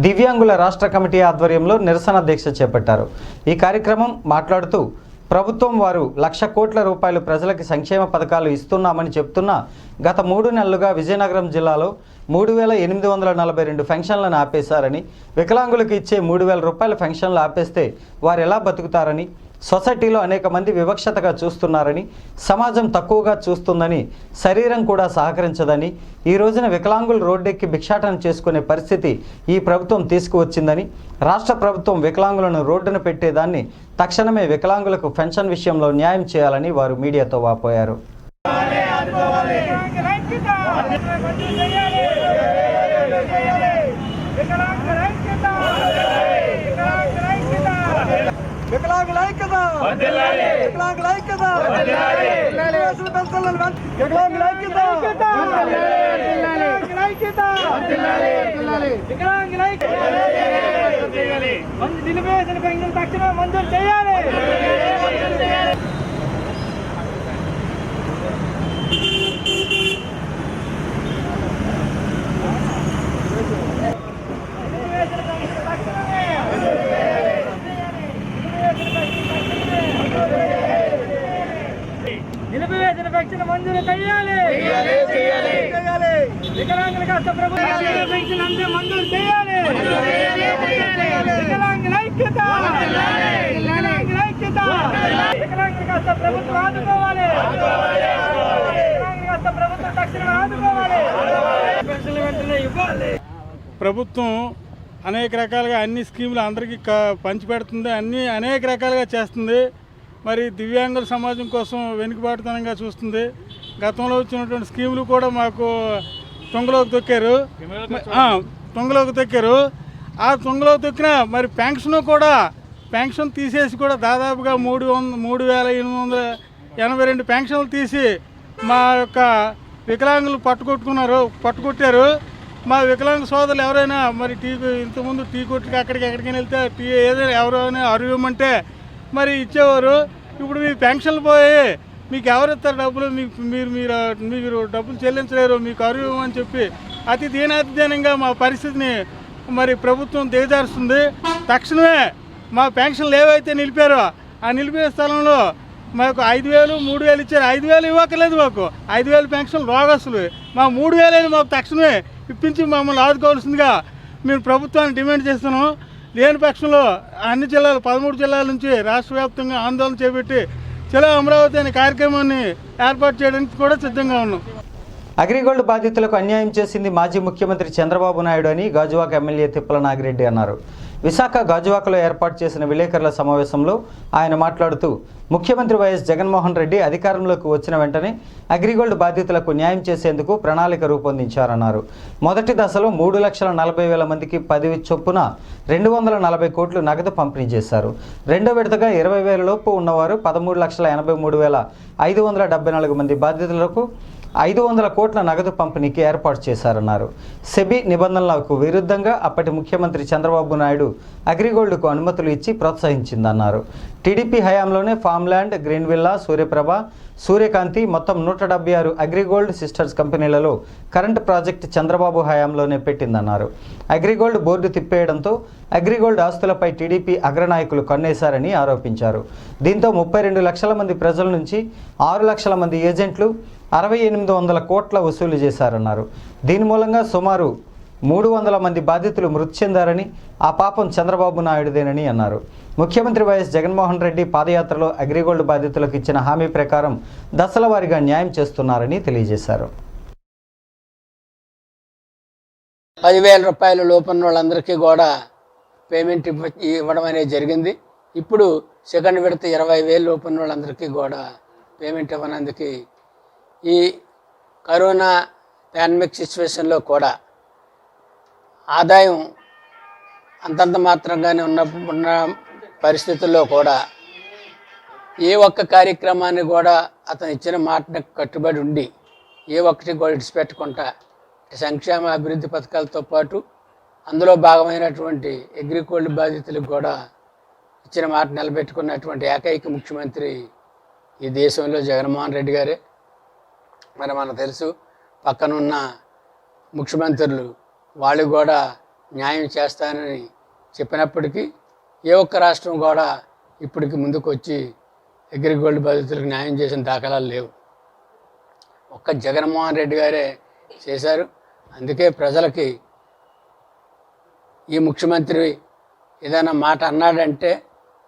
దివ్యాంగుల రాష్ట్ర కమిటీ ఆధ్వర్యంలో నిరసన దీక్ష చేపట్టారు. ఈ కార్యక్రమం మాట్లాడుతూ ప్రభుత్వం వారు 1,00,000 కోట్ల రూపాయలు ప్రజలకి సంక్షేమ పథకాలు ఇస్తున్నామని చెప్తున్నా గత 3 నెలలుగా విజయనగరం జిల్లాలో 3,842 పెన్షన్లను ఆపేశారని, వికలాంగులకు ఇచ్చే 3,000 రూపాయల పెన్షన్లు ఆపేస్తే వారు ఎలా బతుకుతారని, సొసైటీలో అనేక మంది వివక్షతగా చూస్తున్నారని, సమాజం తక్కువగా చూస్తుందని, శరీరం కూడా సహకరించదని, ఈ రోజున వికలాంగులు రోడ్డెక్కి భిక్షాటన చేసుకునే పరిస్థితి ఈ ప్రభుత్వం తీసుకువచ్చిందని, రాష్ట్ర ప్రభుత్వం వికలాంగులను రోడ్డున పెట్టేదాన్ని తక్షణమే వికలాంగులకు పెన్షన్ విషయంలో న్యాయం చేయాలని వారు మీడియాతో వాపోయారు. వికలాంగుల ఐక్యత, వికలాంగుల ఐక్యత, వికలాంగుల ఐక్యత, వికలాంగుల ఐక్యత, నిలిపివేసిన పెన్షన్ తక్షణమే మంజూరు చేయాలి. నిలిపివేసిన పెన్షన్ మంజూరు చేయాలి. వికలాంగులకు రాష్ట్ర ప్రభుత్వం పెన్షన్ అంతే మంజూరు చేయాలి. వికలాంగుల ఐక్యత, వికలాంగుల ఐక్యత, వికలాంగులకు రాష్ట్ర ప్రభుత్వం ఆదుకోవాలి. వికలాంగులకు రాష్ట్ర ప్రభుత్వం తక్షణమే ఆదుకోవాలి. పెన్షన్లు వెంటనే ఇవ్వాలి. ప్రభుత్వం అనేక రకాలుగా అన్ని స్కీములు అందరికీ పంచిపెడుతుంది, అన్నీ అనేక రకాలుగా చేస్తుంది. మరి దివ్యాంగుల సమాజం కోసం వెనుకబాటుతనంగా చూస్తుంది. గతంలో వచ్చినటువంటి స్కీములు కూడా మాకు తుంగలోకి తొక్కారు. ఆ తుంగలోకి తొక్కిన మరి పెన్షన్ తీసేసి కూడా దాదాపుగా 3,882 పెన్షన్లు తీసి మా యొక్క వికలాంగులు పట్టుకొట్టారు. మా వికలాంగ సోదరులు ఎవరైనా మరి ఇంతకుముందు టీ కొట్టుకి ఎక్కడికి వెళ్తే ఏదైనా ఎవరైనా అరువమంటే మరి ఇచ్చేవారు. ఇప్పుడు మీ పెన్షన్లు పోయి మీకు ఎవరిస్తారు డబ్బులు, మీరు డబ్బులు చెల్లించలేరు, మీకు అరువు అని చెప్పి అతి దీనాతిదీనంగా మా పరిస్థితిని మరి ప్రభుత్వం దిగజారుస్తుంది. తక్షణమే మా పెన్షన్లు ఏవైతే నిలిపారో ఆ నిలిపే స్థలంలో మాకు 5,000, 3,000 ఇచ్చారు. 5,000 ఇవ్వక్కర్లేదు, మాకు 5,000 పెన్షన్లు రోగస్తులు. మా 3,000 మాకు తక్షణమే ఇప్పించి మమ్మల్ని ఆదుకోవాల్సిందిగా మేము ప్రభుత్వాన్ని డిమాండ్ చేస్తున్నాం. లేని పక్షంలో అన్ని జిల్లాలు 13 జిల్లాల నుంచి రాష్ట్ర వ్యాప్తంగా ఆందోళన చేపట్టి చలో అమరావతి అనే కార్యక్రమాన్ని ఏర్పాటు చేయడానికి కూడా సిద్ధంగా ఉన్నాం. అగ్రిగోల్డ్ బాధితులకు అన్యాయం చేసింది మాజీ ముఖ్యమంత్రి చంద్రబాబు నాయుడు అని గాజువాక ఎమ్మెల్యే తిప్పల నాగిరెడ్డి అన్నారు. విశాఖ గాజువాకలో ఏర్పాటు చేసిన విలేకరుల సమావేశంలో ఆయన మాట్లాడుతూ ముఖ్యమంత్రి వైఎస్ జగన్మోహన్ రెడ్డి అధికారంలోకి వచ్చిన వెంటనే అగ్రిగోల్డ్ బాధితులకు న్యాయం చేసేందుకు ప్రణాళిక రూపొందించారన్నారు. మొదటి దశలో 3,40,000 మందికి 10 చొప్పున 240 కోట్లు నగదు పంపిణీ చేశారు. రెండో విడతగా 20,000 లోపు ఉన్నవారు 13,83,574 మంది బాధితులకు 500 కోట్ల నగదు పంపిణీకి ఏర్పాటు చేశారన్నారు. సెబీ నిబంధనలకు విరుద్ధంగా అప్పటి ముఖ్యమంత్రి చంద్రబాబు నాయుడు అగ్రిగోల్డ్కు అనుమతులు ఇచ్చి ప్రోత్సహించిందన్నారు. టీడీపీ హయాంలోనే ఫామ్ల్యాండ్, గ్రీన్ విల్లా, సూర్యప్రభ, సూర్యకాంతి మొత్తం 176 అగ్రిగోల్డ్ సిస్టర్స్ కంపెనీలలో కరెంటు ప్రాజెక్టు చంద్రబాబు హయాంలోనే పెట్టిందన్నారు. అగ్రిగోల్డ్ బోర్డు తిప్పేయడంతో అగ్రిగోల్డ్ ఆస్తులపై టీడీపీ అగ్రనాయకులు కన్నేశారని ఆరోపించారు. దీంతో 32 లక్షల మంది ప్రజల నుంచి 6 లక్షల మంది ఏజెంట్లు 6,800 కోట్ల వసూలు చేశారన్నారు. దీని మూలంగా సుమారు 300 మంది బాధితులు మృతి చెందారని, ఆ పాపం చంద్రబాబు నాయుడుదేనని అన్నారు. ముఖ్యమంత్రి వైఎస్ జగన్మోహన్ రెడ్డి పాదయాత్రలో అగ్రిగోల్డ్ బాధితులకు ఇచ్చిన హామీ ప్రకారం దశల వారీగా న్యాయం చేస్తున్నారని తెలియజేశారు. 10,000 రూపాయల లోపల వాళ్ళందరికీ కూడా పేమెంట్ ఇవ్వడం అనేది జరిగింది. ఇప్పుడు సెకండ్ విడత 20,000 లోపల వాళ్ళందరికీ కూడా పేమెంట్ ఇవ్వనందుకు ఈ కరోనా పాండమిక్ సిచ్యువేషన్లో కూడా ఆదాయం అంతంత మాత్రంగానే ఉన్న పరిస్థితుల్లో కూడా ఏ ఒక్క కార్యక్రమాన్ని కూడా అతను ఇచ్చిన మాటకు కట్టుబడి ఉండి ఏ ఒక్కటి కూడా విడిచిపెట్టకుండా సంక్షేమ అభివృద్ధి పథకాలతో పాటు అందులో భాగమైనటువంటి అగ్రిగోల్డ్ బాధితులకు కూడా ఇచ్చిన మాట నిలబెట్టుకున్నటువంటి ఏకైక ముఖ్యమంత్రి ఈ దేశంలో జగన్మోహన్ రెడ్డి గారే. మరి మనకు తెలుసు పక్కనున్న ముఖ్యమంత్రులు వాళ్ళు కూడా న్యాయం చేస్తానని చెప్పినప్పటికీ ఏ ఒక్క రాష్ట్రం కూడా ఇప్పటికి ముందుకు వచ్చి అగ్రిగోల్డ్ బాధితులకు న్యాయం చేసిన దాఖలాలు లేవు. ఒక్క జగన్మోహన్ రెడ్డి గారే చేశారు. అందుకే ప్రజలకి ఈ ముఖ్యమంత్రి ఏదైనా మాట అన్నాడంటే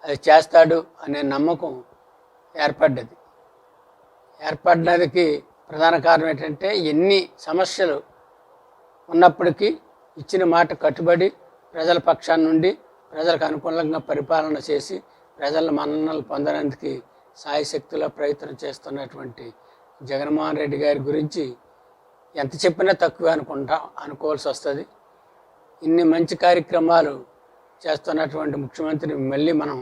అది చేస్తాడు అనే నమ్మకం ఏర్పడినదికి ప్రధాన కారణం ఏంటంటే ఎన్ని సమస్యలు ఉన్నప్పటికీ ఇచ్చిన మాట కట్టుబడి ప్రజల పక్షాన నుండి ప్రజలకు అనుకూలంగా పరిపాలన చేసి ప్రజల మన్ననలు పొందడానికి సాయశక్తుల ప్రయత్నం చేస్తున్నటువంటి జగన్మోహన్ రెడ్డి గారి గురించి ఎంత చెప్పినా తక్కువే అనుకోవాల్సి వస్తుంది. ఇన్ని మంచి కార్యక్రమాలు చేస్తున్నటువంటి ముఖ్యమంత్రిని మళ్ళీ మనం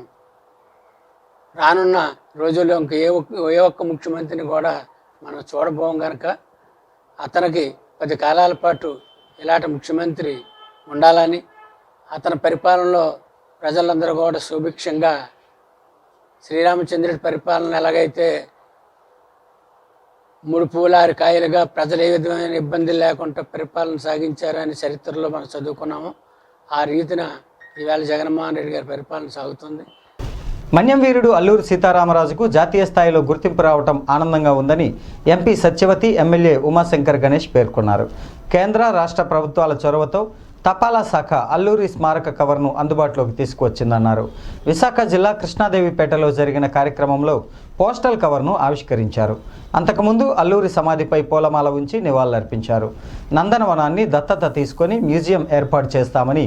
రానున్న రోజుల్లో ఇంక ఏ ఒక్క ముఖ్యమంత్రిని కూడా మనం చూడబోం కనుక అతనికి 10 కాలాల పాటు ఇలాంటి ముఖ్యమంత్రి ఉండాలని, అతని పరిపాలనలో ప్రజలందరూ కూడా సుభిక్షంగా శ్రీరామచంద్రుడి పరిపాలన ఎలాగైతే 3 పూల 6 కాయలుగా ప్రజలు ఏ విధమైన ఇబ్బందులు లేకుండా పరిపాలన సాగించారని చరిత్రలో మనం చదువుకున్నాము. ఆ రీతిన ఈవేళ జగన్మోహన్ రెడ్డి గారి పరిపాలన సాగుతుంది. మన్యం వీరుడు అల్లూరి సీతారామరాజుకు జాతీయ స్థాయిలో గుర్తింపు రావటం ఆనందంగా ఉందని ఎంపీ సత్యవతి, ఎమ్మెల్యే ఉమాశంకర్ గణేష్ పేర్కొన్నారు. కేంద్ర రాష్ట్ర ప్రభుత్వాల చొరవతో తపాలా శాఖ అల్లూరి స్మారక కవర్ను అందుబాటులోకి తీసుకువచ్చిందన్నారు. విశాఖ జిల్లా కృష్ణాదేవిపేటలో జరిగిన కార్యక్రమంలో పోస్టల్ కవర్ను ఆవిష్కరించారు. అంతకుముందు అల్లూరి సమాధిపై పూలమాల ఉంచి నివాళులర్పించారు. నందనవనాన్ని దత్తత తీసుకొని మ్యూజియం ఏర్పాటు చేస్తామని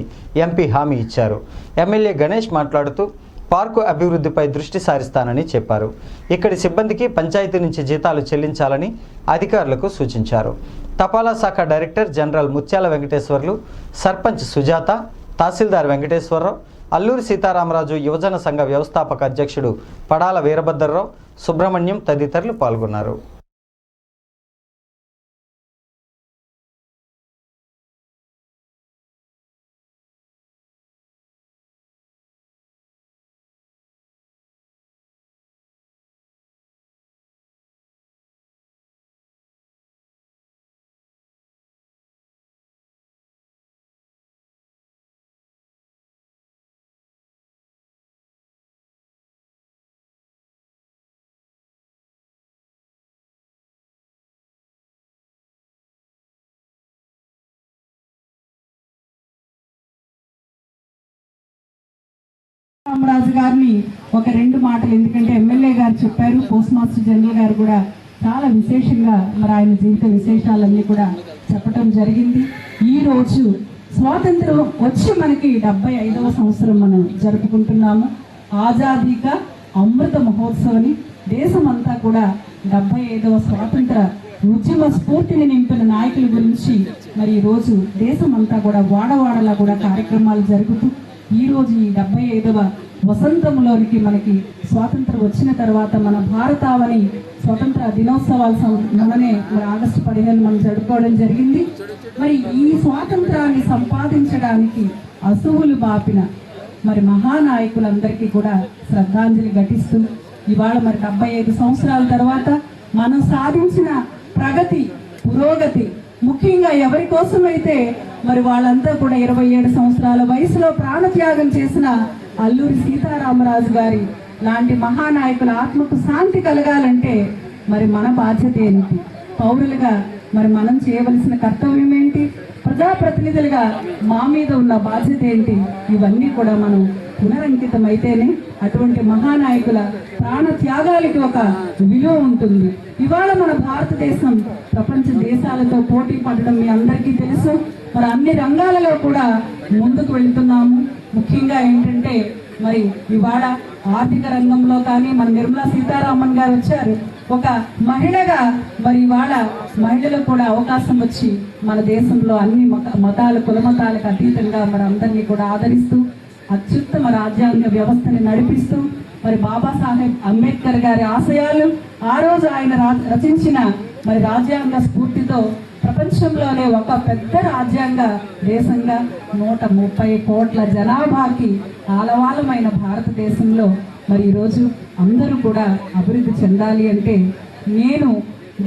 ఎంపీ హామీ ఇచ్చారు. ఎమ్మెల్యే గణేష్ మాట్లాడుతూ పార్కు అభివృద్ధిపై దృష్టి సారిస్తానని చెప్పారు. ఇక్కడి సిబ్బందికి పంచాయతీ నుంచి జీతాలు చెల్లించాలని అధికారులకు సూచించారు. తపాలా శాఖ డైరెక్టర్ జనరల్ ముత్యాల వెంకటేశ్వర్లు, సర్పంచ్ సుజాత, తహసీల్దార్ వెంకటేశ్వరరావు, అల్లూరి సీతారామరాజు యువజన సంఘ వ్యవస్థాపక అధ్యక్షుడు పడాల వీరభద్రరావు, సుబ్రహ్మణ్యం తదితరులు పాల్గొన్నారు. రామరాజు గారిని ఒక 2 మాటలు, ఎందుకంటే ఎమ్మెల్యే గారు చెప్పారు, పోస్ట్ మాస్టర్ జనరల్ గారు కూడా చాలా విశేషంగా మరి ఆయన జీవిత విశేషాలన్నీ కూడా చెప్పడం జరిగింది. ఈరోజు స్వాతంత్రం వచ్చి మనకి 75వ సంవత్సరం మనం జరుపుకుంటున్నాము. ఆజాదీ కా అమృత మహోత్సవాన్ని దేశమంతా కూడా 75వ స్వాతంత్ర ఉద్యమ స్ఫూర్తిని నింపిన నాయకుల గురించి మరి ఈరోజు దేశమంతా కూడా వాడవాడలా కూడా కార్యక్రమాలు జరుగుతూ ఈరోజు ఈ 75వ వసంతంలోనికి మనకి స్వాతంత్రం వచ్చిన తర్వాత మన భారతావని స్వతంత్ర దినోత్సవాలు మొన్ననే మరి ఆగస్టు 15 మనం జరుపుకోవడం జరిగింది. మరి ఈ స్వాతంత్రాన్ని సంపాదించడానికి అసువులు బాపిన మరి మహానాయకులందరికీ కూడా శ్రద్ధాంజలి ఘటిస్తూ ఇవాళ మరి 75 సంవత్సరాల తర్వాత మనం సాధించిన ప్రగతి, పురోగతి, ముఖ్యంగా ఎవరి కోసమైతే మరి వాళ్ళంతా కూడా 27 సంవత్సరాల వయసులో ప్రాణత్యాగం చేసిన అల్లూరి సీతారామరాజు గారి లాంటి మహానాయకుల ఆత్మకు శాంతి కలగాలంటే మరి మన బాధ్యత ఏంటి, పౌరులుగా మరి మనం చేయవలసిన కర్తవ్యం ఏంటి, ప్రజాప్రతినిధులుగా మా మీద ఉన్న బాధ్యత ఏంటి, ఇవన్నీ కూడా మనం పునరంకితం అయితేనే అటువంటి మహానాయకుల ప్రాణ త్యాగాలకి ఒక విలువ ఉంటుంది. ఇవాళ మన భారతదేశం ప్రపంచ దేశాలతో పోటీ పడడం మీ అందరికీ తెలుసు. మరి అన్ని రంగాలలో కూడా ముందుకు వెళ్తున్నాము. ముఖ్యంగా ఏంటంటే మరి ఇవాళ ఆర్థిక రంగంలో కానీ మన నిర్మలా సీతారామన్ గారు వచ్చారు, ఒక మహిళగా మరి ఇవాళ మహిళలకు కూడా అవకాశం వచ్చి మన దేశంలో అన్ని మతాలు, కుల మతాలకు అతీతంగా మరి అందరినీ కూడా ఆదరిస్తూ అత్యుత్తమ రాజ్యాంగ వ్యవస్థని నడిపిస్తూ మరి బాబాసాహెబ్ అంబేద్కర్ గారి ఆశయాలు, ఆ రోజు ఆయన రచించిన మరి రాజ్యాంగ స్ఫూర్తితో ప్రపంచంలోనే ఒక పెద్ద రాజ్యాంగ దేశంగా 130 కోట్ల జనాభాకి ఆలవాలమైన భారతదేశంలో మరి ఈరోజు అందరూ కూడా అభివృద్ధి చెందాలి అంటే నేను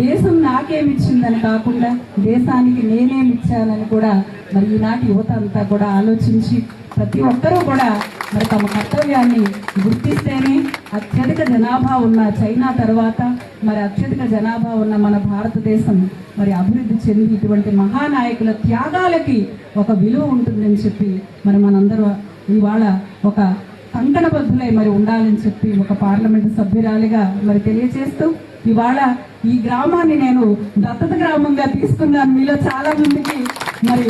దేశం నాకేమిచ్చిందని కాకుండా దేశానికి నేనేమిచ్చానని కూడా మరి ఈనాటి యువత అంతా కూడా ఆలోచించి ప్రతి ఒక్కరూ కూడా మరి తమ కర్తవ్యాన్ని గుర్తిస్తేనే అత్యధిక జనాభా ఉన్న చైనా తర్వాత మరి అత్యధిక జనాభా ఉన్న మన భారతదేశం మరి అభివృద్ధి చెంది ఇటువంటి మహానాయకుల త్యాగాలకి ఒక విలువ ఉంటుందని చెప్పి మరి మనందరూ ఇవాళ ఒక కంకణబద్ధులై మరి ఉండాలని చెప్పి ఒక పార్లమెంటు సభ్యురాలిగా మరి తెలియజేస్తూ ఇవాళ ఈ గ్రామాన్ని నేను దత్తత గ్రామంగా తీసుకున్నాను. మీలో చాలా మందికి మరి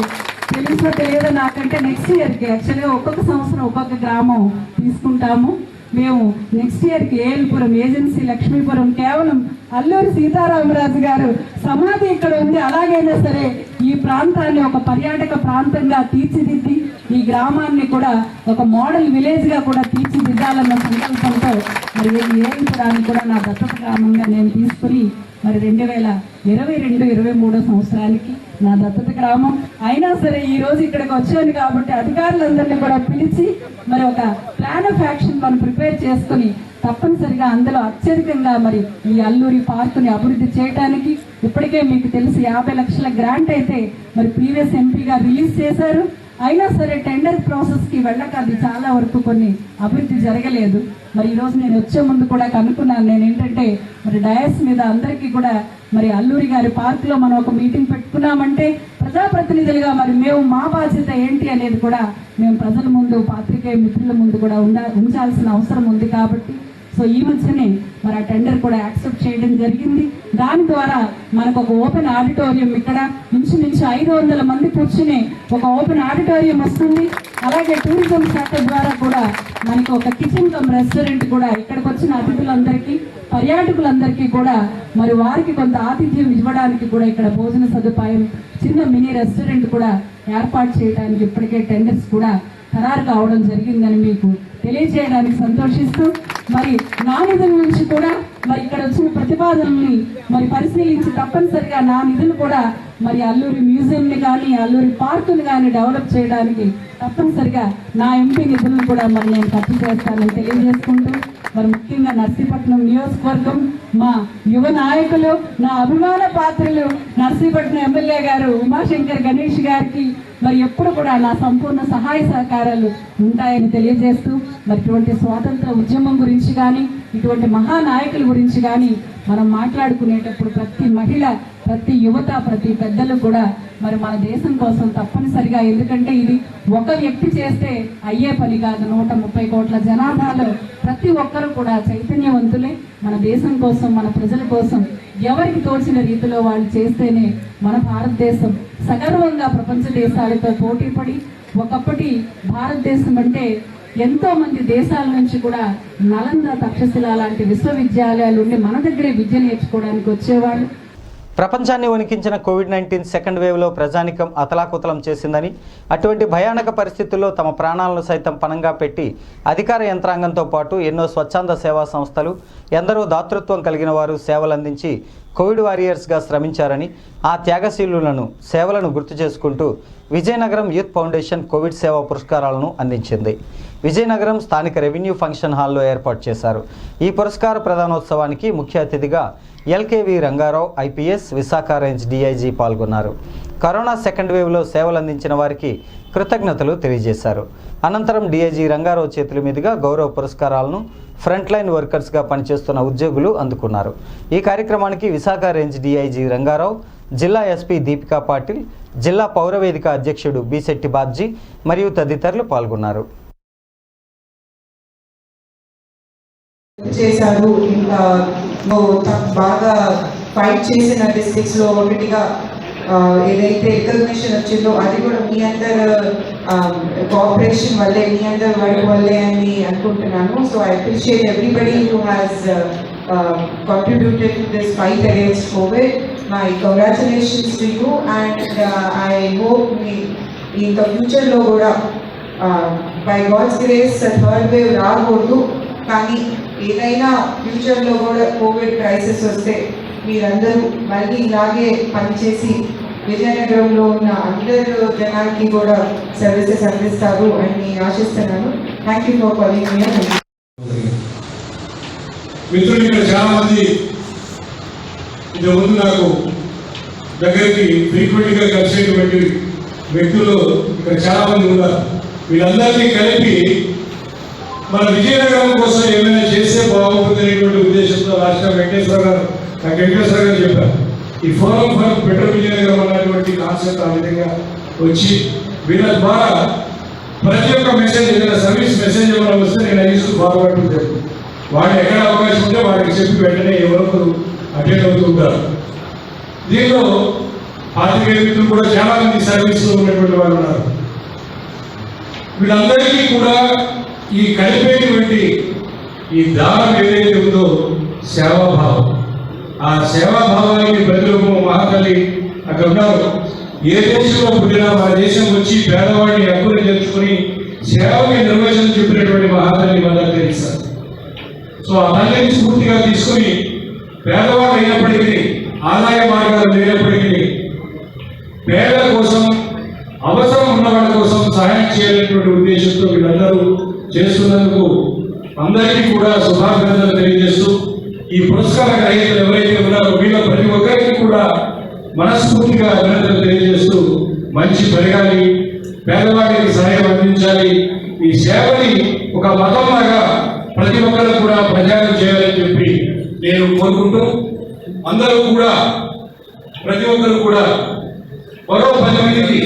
తెలుసో తెలియదో నాకంటే నెక్స్ట్ ఇయర్కి యాక్చువల్గా ఒక్కొక్క సంవత్సరం ఒక్కొక్క గ్రామం తీసుకుంటాము. మేము నెక్స్ట్ ఇయర్కి ఏఎల్పురం, ఏజెన్సీ, లక్ష్మీపురం కేవలం అల్లూరి సీతారామరాజు గారు సమాధి ఇక్కడ ఉంది, అలాగైనా సరే ఈ ప్రాంతాన్ని ఒక పర్యాటక ప్రాంతంగా తీర్చిదిద్ది ఈ గ్రామాన్ని కూడా ఒక మోడల్ విలేజ్గా కూడా తీర్చిదిద్దాలన్న సంకల్పంతో మరి ఏఎల్పురాన్ని కూడా నా దత్తత గ్రామంగా నేను తీసుకుని మరి 2022-23 సంవత్సరానికి నా దత్తత గ్రామం అయినా సరే ఈరోజు ఇక్కడికి వచ్చాను కాబట్టి అధికారులందరినీ కూడా పిలిచి మరి ఒక ప్లాన్ ఆఫ్ యాక్షన్ మనం ప్రిపేర్ చేసుకుని తప్పనిసరిగా అందులో అత్యధికంగా మరి ఈ అల్లూరి పార్కుని అభివృద్ధి చేయడానికి ఇప్పటికే మీకు తెలిసి 50 లక్షల గ్రాంట్ అయితే మరి ప్రీవియస్ ఎంపీగా రిలీజ్ చేశారు. అయినా సరే టెండర్ ప్రాసెస్కి వెళ్ళక అది చాలా వరకు కొన్ని అభివృద్ధి జరగలేదు. మరి ఈరోజు నేను వచ్చే ముందు కూడా కనుక్కున్నాను, నేను ఏంటంటే మరి డయాస్ మీద అందరికీ కూడా మరి అల్లూరి గారి పార్కులో మనం ఒక మీటింగ్ పెట్టుకున్నామంటే ప్రజాప్రతినిధులుగా మరి మేము మా బాధ్యత ఏంటి అనేది కూడా మేము ప్రజల ముందు, పాత్రికేయ మిత్రుల ముందు కూడా ఉంచాల్సిన అవసరం ఉంది. కాబట్టి సో ఈ మధ్యనే మరి ఆ టెండర్ కూడా యాక్సెప్ట్ చేయడం జరిగింది. దాని ద్వారా మనకు ఒక ఓపెన్ ఆడిటోరియం ఇక్కడ ఇంచుమించు 500 మంది కూర్చుని ఒక ఓపెన్ ఆడిటోరియం వస్తుంది. అలాగే టూరిజం శాఖ ద్వారా కూడా మనకి ఒక కిచెన్ కమ్ రెస్టారెంట్ కూడా ఇక్కడికి వచ్చిన అతిథులందరికీ పర్యాటకులందరికీ కూడా మరి వారికి కొంత ఆతిథ్యం ఇవ్వడానికి కూడా ఇక్కడ భోజన సదుపాయం చిన్న మినీ రెస్టారెంట్ కూడా ఏర్పాటు చేయడానికి ఇప్పటికే టెండర్స్ కూడా ఖరారు కావడం జరిగిందని మీకు తెలియజేయడానికి సంతోషిస్తూ మరి నా నిధుల నుంచి కూడా మరి ఇక్కడ వచ్చిన ప్రతిపాదనల్ని మరి పరిశీలించి తప్పనిసరిగా నా నిధులు కూడా మరి అల్లూరి మ్యూజియంని కానీ అల్లూరి పార్కుని కానీ డెవలప్ చేయడానికి తప్పనిసరిగా నా ఎంపీ నిధులను కూడా మరి నేను ఖర్చు చేస్తానని తెలియజేసుకుంటూ మరి ముఖ్యంగా నర్సీపట్నం నియోజకవర్గం మా యువ నాయకులు నా అభిమాన పాత్రలు నర్సీపట్నం ఎమ్మెల్యే గారు ఉమాశంకర్ గణేష్ గారికి మరి ఎప్పుడు కూడా నా సంపూర్ణ సహాయ సహకారాలు ఉంటాయని తెలియజేస్తూ మరి ఇటువంటి స్వాతంత్ర ఉద్యమం గురించి కానీ ఇటువంటి మహానాయకుల గురించి కానీ మనం మాట్లాడుకునేటప్పుడు ప్రతి మహిళ ప్రతి యువత ప్రతి పెద్దలు కూడా మరి మన దేశం కోసం తప్పనిసరిగా, ఎందుకంటే ఇది ఒక వ్యక్తి చేస్తే అయ్యే పని కాదు. 130 కోట్ల జనాభాలో ప్రతి ఒక్కరు కూడా చైతన్యవంతులే. మన దేశం కోసం మన ప్రజల కోసం ఎవరికి తోచిన రీతిలో వాళ్ళు చేస్తేనే మన భారతదేశం సగర్వంగా ప్రపంచ దేశాలతో పోటీపడి, ఒకప్పటి భారతదేశం అంటే ఎంతో మంది దేశాల నుంచి కూడా నలంద తక్షశిల లాంటి విశ్వవిద్యాలయాలు ఉండి మన దగ్గరే విద్య నేర్చుకోవడానికి వచ్చేవాళ్ళు. ప్రపంచాన్ని వణికించిన కోవిడ్-19 సెకండ్ వేవ్లో ప్రజానికం అతలాకుతలం చేసిందని, అటువంటి భయానక పరిస్థితుల్లో తమ ప్రాణాలను సైతం పణంగా పెట్టి అధికార యంత్రాంగంతో పాటు ఎన్నో స్వచ్ఛంద సేవా సంస్థలు, ఎందరో దాతృత్వం కలిగిన వారు సేవలందించి కోవిడ్ వారియర్స్గా శ్రమించారని, ఆ త్యాగశీలులను సేవలను గుర్తు చేసుకుంటూ విజయనగరం యూత్ ఫౌండేషన్ కోవిడ్ సేవా పురస్కారాలను అందించింది. విజయనగరం స్థానిక రెవెన్యూ ఫంక్షన్ హాల్లో ఏర్పాటు చేశారు. ఈ పురస్కార ప్రదానోత్సవానికి ముఖ్య అతిథిగా LKV Rangarao IPS Visakha range DIG పాల్గొన్నారు. కరోనా సెకండ్ వేవ్లో సేవలు అందించిన వారికి కృతజ్ఞతలు తెలియజేశారు. అనంతరం డీఐజీ రంగారావు చేతుల మీదుగా గౌరవ పురస్కారాలను ఫ్రంట్ లైన్ వర్కర్స్గా పనిచేస్తున్న ఉద్యోగులు అందుకున్నారు. ఈ కార్యక్రమానికి విశాఖ రేంజ్ డీఐజీ రంగారావు, జిల్లా ఎస్పీ దీపికా పాటిల్, జిల్లా పౌరవేదిక అధ్యక్షుడు బిశెట్టి బాబ్జీ మరియు తదితరులు పాల్గొన్నారు. చేశారు. ఇంకా బాగా ఫైట్ చేసిన డిస్ట్రిక్ట్స్లో ఒకటిగా ఏదైతే రికగ్నిషన్ వచ్చిందో అది కూడా మీ అందరు కోఆపరేషన్ వల్లే, మీ అందరు వర్క్ వల్లే అని అనుకుంటున్నాను. So I appreciate everybody who has contributed to this fight against COVID. My congratulations to you, and I hope in the future lo kuda by God's grace third wave raagoodu, కానీ ఏదైనా ఫ్యూచర్లో కూడా Covid crisis వస్తే మీరందరూ మళ్ళీ ఇలాగే పనిచేసి విజయనగరంలో ఉన్న అందరు జనానికి కూడా సర్వీసెస్ అందిస్తారు అని ఆశిస్తున్నాను. థ్యాంక్ యూ ఫర్ కాలింగ్ మీ. మిత్రులు ఇక్కడ చాలా మంది ఇంతకుముందు నాకు దగ్గరికి ఫ్రీక్వెంట్గా కలిసేటువంటి వ్యక్తులు ఇక్కడ చాలా మంది ఉన్నారు. వీళ్ళందరినీ కలిపి మన విజయనగరం కోసం ఏమైనా చేస్తే బాగుంటుందనేటువంటి ఉద్దేశంతో రాష్ట్ర వెంకటేశ్వర గారు చెప్పారు. ఈ ఫోరం ఫర్ బెటర్ విజయనగరం అన్నటువంటి కాన్సెప్ట్ ఆ విధంగా వచ్చి వీళ్ళ ద్వారా ప్రతి ఒక్క మెసేజ్, ఏదైనా సర్వీస్ మెసేజ్ ఏమైనా వస్తే నేను ఐదు ఫార్వర్డ్ ఉంటాను. వాళ్ళు ఎక్కడ అవకాశం ఉంటే వాడికి చెప్పి వెంటనే ఎవరొకరు అటెండ్ అవుతూ ఉంటారు. దీనిలో పాత్రికేయ మిత్రులు కూడా చాలా మంది సర్వీస్లో ఉన్నటువంటి వాళ్ళు ఉన్నారు. వీళ్ళందరికీ కూడా ఈ కలిపేటువంటి ఈ దానం ఏదైతే ఉందో సేవాభావం, ఆ సేవాభావానికి ప్రతిరూపం మహాతల్లి అక్కడ ఉన్నారు. ఏ దేశంలో పుట్టినా మన దేశం వచ్చి పేదవాడిని హక్కుని తెచ్చుకొని సేవకి నిర్వచనం చెప్పినటువంటి మహాతల్లి మదర్ తెరీసా. సో ఆ తల్లిని స్ఫూర్తిగా తీసుకొని పేదవాడు అయినప్పటికీ, ఆదాయ మార్గాలు లేనప్పటికీ పేదల కోసం, అవసరం ఉన్న వాళ్ళ కోసం సహాయం చేయాలనేటువంటి ఉద్దేశంతో వీళ్ళందరూ చేస్తున్నందుకు అందరికీ కూడా శుభాకాంక్షలు తెలియజేస్తూ, ఈ పురస్కార గ్రహీతలు ఎవరైతే ఉన్నారో వీళ్ళ ప్రతి ఒక్కరికి కూడా మనస్ఫూర్తిగా అభినందనలు తెలియజేస్తూ, మంచి పెరగాలి, పేదవాడికి సహాయం అందించాలి, ఈ సేవని ఒక మతంలాగా ప్రతి ఒక్కరు కూడా ప్రచారం చేయాలని చెప్పి నేను కోరుకుంటూ, అందరూ కూడా ప్రతి ఒక్కరు కూడా మరో 10 మందికి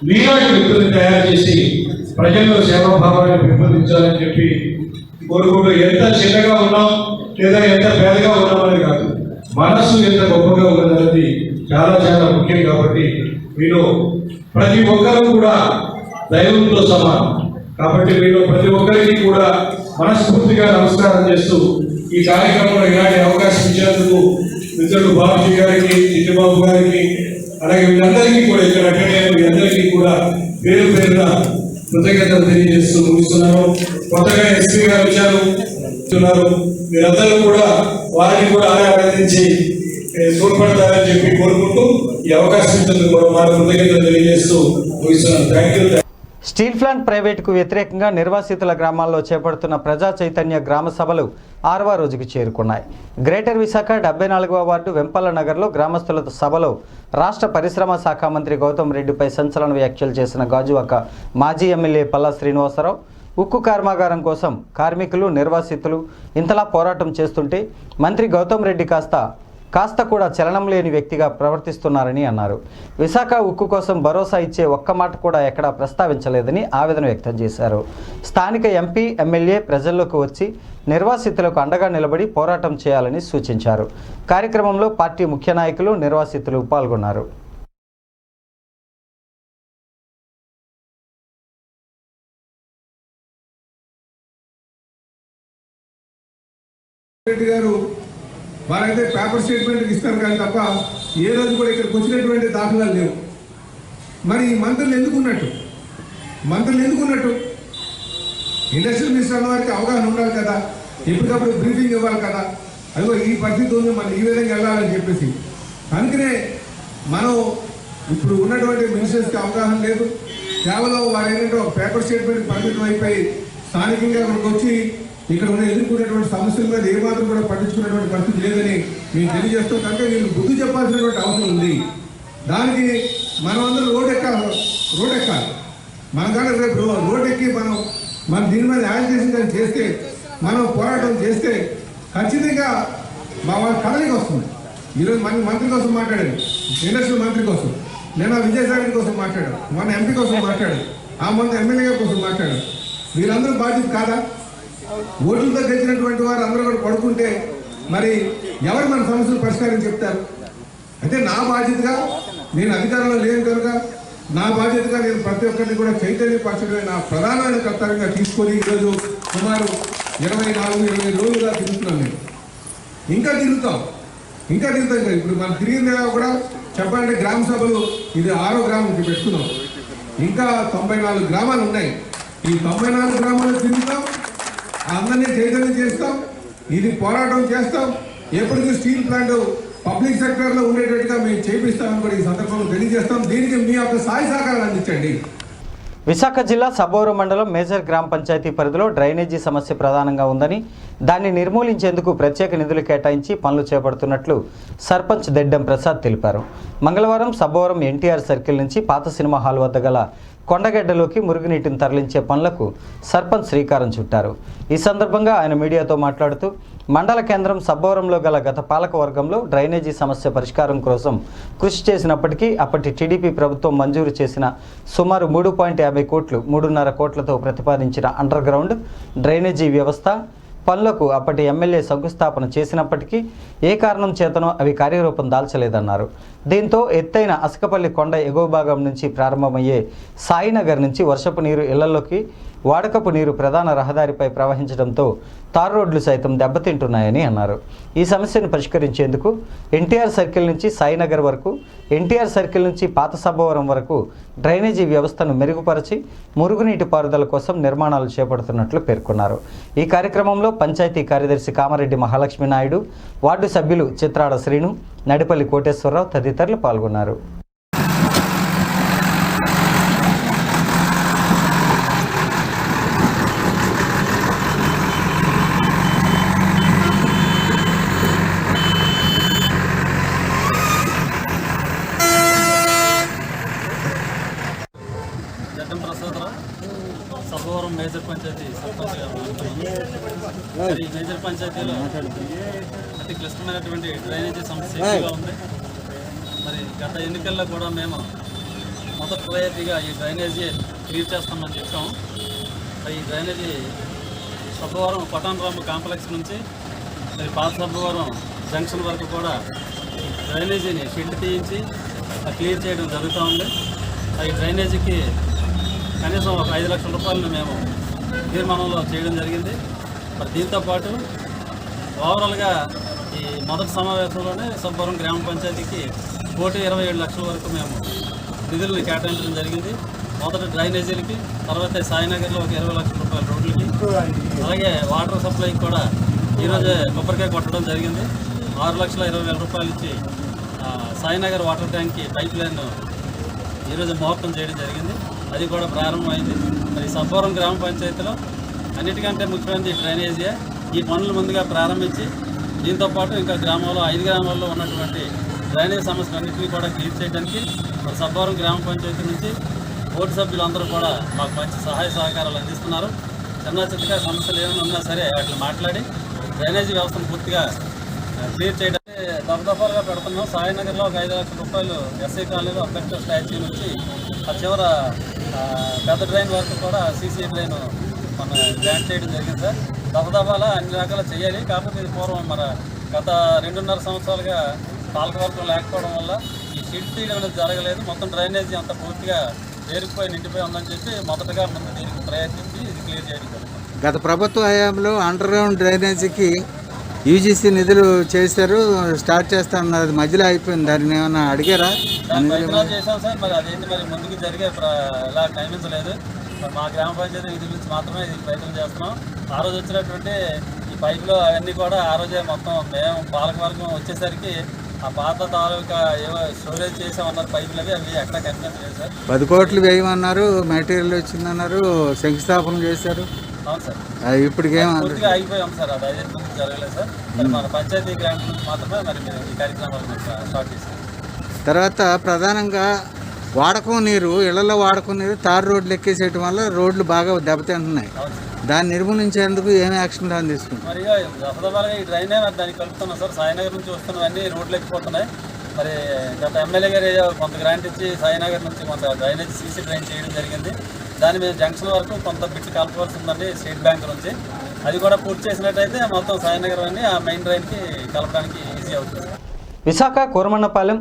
మీలాంటి వ్యక్తులను తయారు చేసి ప్రజల్లో సేవాభావాన్ని పెంపొందించాలని చెప్పి కోరుకుంటూ, ఎంత చిన్నగా ఉన్నాం లేదా ఎంత పేదగా ఉన్నామని కాదు, మనస్సు ఎంత గొప్పగా ఉన్నదన్నది చాలా చాలా ముఖ్యం. కాబట్టి మీరు ప్రతి ఒక్కరూ కూడా దైవంతో సమానం. కాబట్టి మీరు ప్రతి ఒక్కరికి కూడా మనస్ఫూర్తిగా నమస్కారం చేస్తూ ఈ కార్యక్రమంలో ఇలాంటి అవకాశం ఇచ్చినందుకు మిత్రులు బాబుజీ గారికి, చిట్టిబాబు గారికి, అలాగే వీళ్ళందరికీ కూడా ఇక్కడ అటెండ్ అయిన వీళ్ళందరికీ కూడా పేరు పేరున కృతజ్ఞతలు తెలియజేస్తూ ముగిస్తున్నాను. కొత్తగా ఎస్పీ గారు వచ్చారు, మీరందరూ కూడా వారిని కూడా ఆరాధించి తోడ్పడతారని చెప్పి కోరుకుంటూ ఈ అవకాశం ఇచ్చినందుకు వారి కృతజ్ఞతలు తెలియజేస్తూ ముగిస్తున్నాను. Thank you. స్టీల్ ప్లాంట్ ప్రైవేటుకు వ్యతిరేకంగా నిర్వాసితుల గ్రామాల్లో చేపడుతున్న ప్రజా చైతన్య గ్రామ సభలు 6వ రోజుకు చేరుకున్నాయి. గ్రేటర్ విశాఖ 74వ వార్డు వెంపల్ల నగర్లో గ్రామస్తుల సభలో రాష్ట్ర పరిశ్రమ శాఖ మంత్రి గౌతమ్ రెడ్డిపై సంచలన వ్యాఖ్యలు చేసిన గాజువాక మాజీ ఎమ్మెల్యే పల్లా శ్రీనివాసరావు ఉక్కు కర్మాగారం కోసం కార్మికులు, నిర్వాసితులు ఇంతలా పోరాటం చేస్తుంటే మంత్రి గౌతమ్ రెడ్డి కాస్త కూడా చలనం లేని వ్యక్తిగా ప్రవర్తిస్తున్నారని అన్నారు. విశాఖ ఉక్కు కోసం భరోసా ఇచ్చే ఒక్క మాట కూడా ఎక్కడా ప్రస్తావించలేదని ఆవేదన వ్యక్తం చేశారు. స్థానిక ఎంపీ, ఎమ్మెల్యే ప్రజల్లోకి వచ్చి నిర్వాసితులకు అండగా నిలబడి పోరాటం చేయాలని సూచించారు. కార్యక్రమంలో పార్టీ ముఖ్య నాయకులు, నిర్వాసితులు పాల్గొన్నారు. రెడ్డి గారు వారైతే పేపర్ స్టేట్మెంట్ ఇస్తారు కానీ తప్ప ఏ రోజు కూడా ఇక్కడికి వచ్చినటువంటి దాఖలాలు లేవు. మరి ఈ మంత్రులు ఎందుకున్నట్టు ఇండస్ట్రియల్ మినిస్టర్ అన్న వారికి అవగాహన ఉండాలి కదా, ఎప్పటికప్పుడు బ్రీఫింగ్ ఇవ్వాలి కదా. అదిగో ఈ పరిస్థితి ఉంది, మనం ఈ విధంగా వెళ్ళాలని చెప్పేసి. అందుకనే మనం ఇప్పుడు ఉన్నటువంటి మినిస్టర్స్కి అవగాహన లేదు. కేవలం వారు ఏంటంటే ఒక పేపర్ స్టేట్మెంట్ పరిమితం అయిపోయి స్థానికంగా ఇక్కడికి వచ్చి ఇక్కడ ఉన్న ఎదుర్కొనేటువంటి సమస్యల మీద ఏమాత్రం కూడా పట్టించుకునేటువంటి పరిస్థితి లేదని మేము తెలియజేస్తాం. కనుక వీళ్ళు బుద్ధి చెప్పాల్సినటువంటి అవసరం ఉంది. దానికి మనం అందరూ రోడ్ ఎక్కాలి. మన కానీ రేపు రోడ్ ఎక్కి మనం దీని మీద యాజిటేషన్ చేస్తే, మనం పోరాటం చేస్తే ఖచ్చితంగా మా వాళ్ళ కదలిక వస్తుంది. ఈరోజు మంత్రి కోసం మాట్లాడాడు, ఇండస్ట్రియల్ మంత్రి కోసం, నేను విజయసాయి కోసం మాట్లాడాను, మన ఎంపీ కోసం మాట్లాడాడు, ఆ మొన్న ఎమ్మెల్యే కోసం మాట్లాడాడు. వీరందరూ బాధ్యత కాదా? ఓట్లతో గెలిచినటువంటి వారు అందరూ కూడా పడుకుంటే మరి ఎవరు మన సమస్యలు పరిష్కారం చెప్తారు? అయితే నా బాధ్యతగా, నేను అధికారంలో లేను కనుక నా బాధ్యతగా నేను ప్రతి ఒక్కరిని కూడా చైతన్యపరచడమే నా ప్రధానమైన కర్తవ్యంగా తీసుకొని ఈరోజు సుమారు 24-25 రోజులుగా తిరుగుతున్నాను. నేను ఇంకా తిరుగుతాం. ఇప్పుడు మనం తిరిగింది కూడా చెప్పాలంటే గ్రామ సభలు ఇది 6వ గ్రామం పెట్టుకున్నాం. ఇంకా 94 గ్రామాలు ఉన్నాయి. ఈ 94 గ్రామాలు తిరుగుతాం, అందరినీ చైతన్యం చేస్తాం, ఇది పోరాటం చేస్తాం. ఎప్పటికీ స్టీల్ ప్లాంట్ పబ్లిక్ సెక్టర్లో ఉండేటట్టుగా మేము చేపిస్తామని కూడా ఈ సందర్భంలో తెలియజేస్తాం. దీనికి మీ యొక్క సహాయ సహకారాలు అందించండి. విశాఖ జిల్లా సబ్బవరం మండలం మేజర్ గ్రామ పంచాయతీ పరిధిలో డ్రైనేజీ సమస్య ప్రధానంగా ఉందని, దాన్ని నిర్మూలించేందుకు ప్రత్యేక నిధులు కేటాయించి పనులు చేపడుతున్నట్లు సర్పంచ్ దెడ్డం ప్రసాద్ తెలిపారు. మంగళవారం సబ్బవరం ఎన్టీఆర్ సర్కిల్ నుంచి పాత సినిమా హాల్ వద్ద గల కొండగడ్డలోకి మురుగునీటిని తరలించే పనులకు సర్పంచ్ శ్రీకారం చుట్టారు. ఈ సందర్భంగా ఆయన మీడియాతో మాట్లాడుతూ మండల కేంద్రం సబ్బవరంలో గల గత పాలక వర్గంలో డ్రైనేజీ సమస్య పరిష్కారం కోసం కృషి చేసినప్పటికీ అప్పటి టీడీపీ ప్రభుత్వం మంజూరు చేసిన సుమారు 3.50 కోట్లు 3.5 కోట్లతో ప్రతిపాదించిన అండర్ గ్రౌండ్ డ్రైనేజీ వ్యవస్థ పనులకు అప్పటి ఎమ్మెల్యే శంకుస్థాపన చేసినప్పటికీ ఏ కారణం చేతనో అవి కార్యరూపం దాల్చలేదన్నారు. దీంతో ఎత్తైన అసకపల్లి కొండ ఎగువ భాగం నుంచి ప్రారంభమయ్యే సాయినగర్ నుంచి వర్షపు నీరు ఇళ్లలోకి, వాడకపు నీరు ప్రధాన రహదారిపై ప్రవహించడంతో తార్ రోడ్లు సైతం దెబ్బతింటున్నాయని అన్నారు. ఈ సమస్యను పరిష్కరించేందుకు ఎన్టీఆర్ సర్కిల్ నుంచి సాయినగర్ వరకు, ఎన్టీఆర్ సర్కిల్ నుంచి పాత సబ్బవరం వరకు డ్రైనేజీ వ్యవస్థను మెరుగుపరిచి మురుగునీటి పారుదల కోసం నిర్మాణాలు చేపడుతున్నట్లు పేర్కొన్నారు. ఈ కార్యక్రమంలో పంచాయతీ కార్యదర్శి కామారెడ్డి మహాలక్ష్మి నాయుడు, వార్డు సభ్యులు చిత్రాడ శ్రీను, నడిపల్లి కోటేశ్వరరావు తదితరులు పాల్గొన్నారు. సబ్బవరం మేజర్ పంచాయతీ సర్పంచ్ గారు. ఈ మేజర్ పంచాయతీలో అతి క్లిష్టమైనటువంటి డ్రైనేజీ సమస్య ఎక్కువగా ఉంది. మరి గత ఎన్నికల్లో కూడా మేము మొదటి ప్రయారిటీగా ఈ డ్రైనేజీ క్లియర్ చేస్తామని చెప్పాము. ఈ డ్రైనేజీ సబ్బవరం కొటాన్రాము కాంప్లెక్స్ నుంచి మరి పాత సబ్బవరం జంక్షన్ వరకు కూడా డ్రైనేజీని షెడ్ తీయించి క్లియర్ చేయడం జరుగుతూ ఉంది. ఈ డ్రైనేజీకి కనీసం ఒక 5 లక్షల రూపాయలను మేము తీర్మానంలో చేయడం జరిగింది. మరి దీంతోపాటు ఓవరాల్గా ఈ మొదటి సమావేశంలోనే సబ్బవరం గ్రామ పంచాయతీకి 127 లక్షల వరకు మేము నిధులను కేటాయించడం జరిగింది. మొదట డ్రైనేజీలకి, తర్వాత సాయినగర్లో ఒక 20 లక్షల రూపాయల రోడ్లకి, అలాగే వాటర్ సప్లైకి కూడా ఈరోజే కొబ్బరికాయ కొట్టడం జరిగింది. 6,20,000 రూపాయలు ఇచ్చి సాయినగర్ వాటర్ ట్యాంక్కి పైప్ లైన్ ఈరోజు ముహూర్తం చేయడం జరిగింది. అది కూడా ప్రారంభమైంది. మరి సబ్బవరం గ్రామ పంచాయతీలో అన్నిటికంటే ముఖ్యమైనది డ్రైనేజీ. ఈ పనులు ముందుగా ప్రారంభించి దీంతోపాటు ఇంకా గ్రామంలో 5 గ్రామాల్లో ఉన్నటువంటి డ్రైనేజ్ సమస్యలన్నింటినీ కూడా క్లియర్ చేయడానికి మరి సబ్బవరం గ్రామ పంచాయతీ నుంచి బోర్డు సభ్యులందరూ కూడా మాకు మంచి సహాయ సహకారాలు అందిస్తున్నారు. చిన్న చిన్నగా సమస్యలు ఏమైనా ఉన్నా సరే వాటిని మాట్లాడి డ్రైనేజీ వ్యవస్థను పూర్తిగా క్లియర్ చేయడానికి దఫదఫాలుగా పెడుతున్నాం. సాయినగర్లో ఒక 5 లక్షల రూపాయలు ఎస్ఐ కాలనీలో అంబేద్కర్ స్టాచ్యూ నుంచి ఆ చివర పెద్ద డ్రైన్ వరకు కూడా సీసీ డ్రైన్ మనం గ్రాంట్ చేయడం జరిగింది సార్. దఫదఫాలా అన్ని రకాలు చేయాలి. కాకపోతే ఇది పూర్వం మన గత 2.5 సంవత్సరాలుగా పాలకవర్గం లేకపోవడం వల్ల ఈ షీట్ తీయడం అనేది జరగలేదు. మొత్తం డ్రైనేజీ అంతా పూర్తిగా పేరుకుపోయి నిండిపోయి ఉందని చెప్పి మొదటగా ముందు దీనికి ప్రయత్నించి ఇది క్లియర్ చేయడం జరుగుతుంది. గత ప్రభుత్వ హయాంలో అండర్ గ్రౌండ్ డ్రైనేజీకి యూజీసీ నిధులు చేశారు, స్టార్ట్ చేస్తామన్నారు, మధ్యలో అయిపోయింది. దాన్ని ఏమన్నా అడిగారా? ప్రయత్నాలు చేశాం సార్. మరి అదేంటి మరి ముందుకు జరిగే ఇలా కనిపించలేదు. మరి మా గ్రామ పంచాయతీ నిధుల నుంచి మాత్రమే ఇది ప్రయత్నం చేస్తున్నాం. ఆ రోజు వచ్చినటువంటి ఈ పైపులు అవన్నీ కూడా ఆ రోజే మొత్తం మేము పాలకవర్గం వచ్చేసరికి ఆ పాత తాలూకా ఏవో స్టోరేజ్ చేసామన్నారు పైపులు అవి ఎక్కడ కనిపించలేదు సార్. 10 కోట్లు వేయమన్నారు, మెటీరియల్ వచ్చిందన్నారు, శంకుస్థాపన చేశారు. అవును సార్. ఇప్పటికి పూర్తిగా ఆగిపోయాం సార్. అది అదే ముందుకు జరగలేదు సార్. మరి మన పంచాయతీ గ్రాంట్ నుంచి మాత్రమే మరి మేము ఈ కార్యక్రమాలు స్టార్ట్ చేసాం. తర్వాత ప్రధానంగా వాడకం నీరు, ఇళ్లలో వాడకం నీరు తారు రోడ్లు ఎక్కేసేయటం వల్ల రోడ్లు బాగా దెబ్బతింటున్నాయి. దాన్ని నిర్మూలించేందుకు ఏమి యాక్షన్ ప్లాన్ తీసుకుంటాం? మరి దఫదఫాలుగా ఈ డ్రైనే మరి దానికి కలుపుతున్నాం సార్. సాయినగర్ నుంచి వస్తున్నవన్నీ రోడ్లు ఎక్కిపోతున్నాయి. మరి గత ఎమ్మెల్యే గారు కొంత గ్రాంట్ ఇచ్చి సాయినగర్ నుంచి కొంత డ్రైనేజ్ సీసీ డ్రైన్ చేయడం జరిగింది. దాన్ని మేము జంక్షన్ వరకు కొంత బిట్ కలపవలసి ఉందండి స్టేట్ బ్యాంక్ నుంచి. అది కూడా పూర్తి చేసినట్టయితే మొత్తం సాయినగర్ అన్ని ఆ మెయిన్ డ్రైన్కి కలపడానికి ఈజీ అవుతుంది. విశాఖ కోరమన్నపాలెం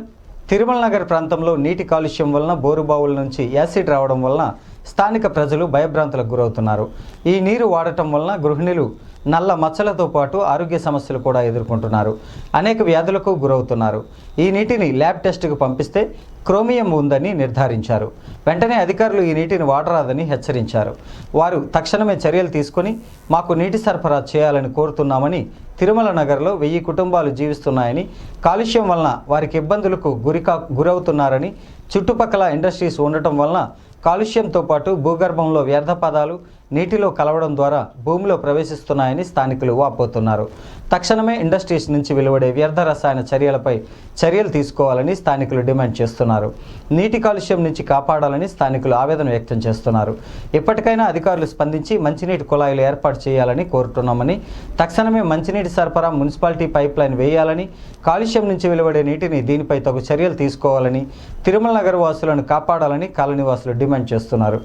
తిరుమల నగర్ ప్రాంతంలో నీటి కాలుష్యం వలన బోరుబావుల నుంచి యాసిడ్ రావడం వలన స్థానిక ప్రజలు భయభ్రాంతులకు గురవుతున్నారు. ఈ నీరు వాడటం వలన గృహిణులు నల్ల మచ్చలతో పాటు ఆరోగ్య సమస్యలు కూడా ఎదుర్కొంటున్నారు. అనేక వ్యాధులకు గురవుతున్నారు. ఈ నీటిని ల్యాబ్ టెస్టుకు పంపిస్తే క్రోమియం ఉందని నిర్ధారించారు. వెంటనే అధికారులు ఈ నీటిని వాడరాదని హెచ్చరించారు. వారు తక్షణమే చర్యలు తీసుకొని మాకు నీటి సరఫరా చేయాలని కోరుతున్నామని, తిరుమల నగర్లో 1000 కుటుంబాలు జీవిస్తున్నాయని, కాలుష్యం వలన వారికి ఇబ్బందులకు గురవుతున్నారని, చుట్టుపక్కల ఇండస్ట్రీస్ ఉండటం వలన కాలుష్యంతో పాటు భూగర్భంలో వ్యర్థ పదాలు నీటిలో కలవడం ద్వారా భూమిలో ప్రవేశిస్తున్నాయని స్థానికులు వాపోతున్నారు. తక్షణమే ఇండస్ట్రీస్ నుంచి వెలువడే వ్యర్థ రసాయన చర్యలపై చర్యలు తీసుకోవాలని స్థానికులు డిమాండ్ చేస్తున్నారు. నీటి కాలుష్యం నుంచి కాపాడాలని స్థానికులు ఆవేదన వ్యక్తం చేస్తున్నారు. ఇప్పటికైనా అధికారులు స్పందించి మంచినీటి కుళాయిలు ఏర్పాటు చేయాలని కోరుతున్నామని, తక్షణమే మంచినీటి సరఫరా మున్సిపాలిటీ పైప్ లైన్ వేయాలని, కాలుష్యం నుంచి వెలువడే నీటిని దీనిపై తగు చర్యలు తీసుకోవాలని, తిరుమల నగర వాసులను కాపాడాలని కాలనీ వాసులు డిమాండ్ చేస్తున్నారు.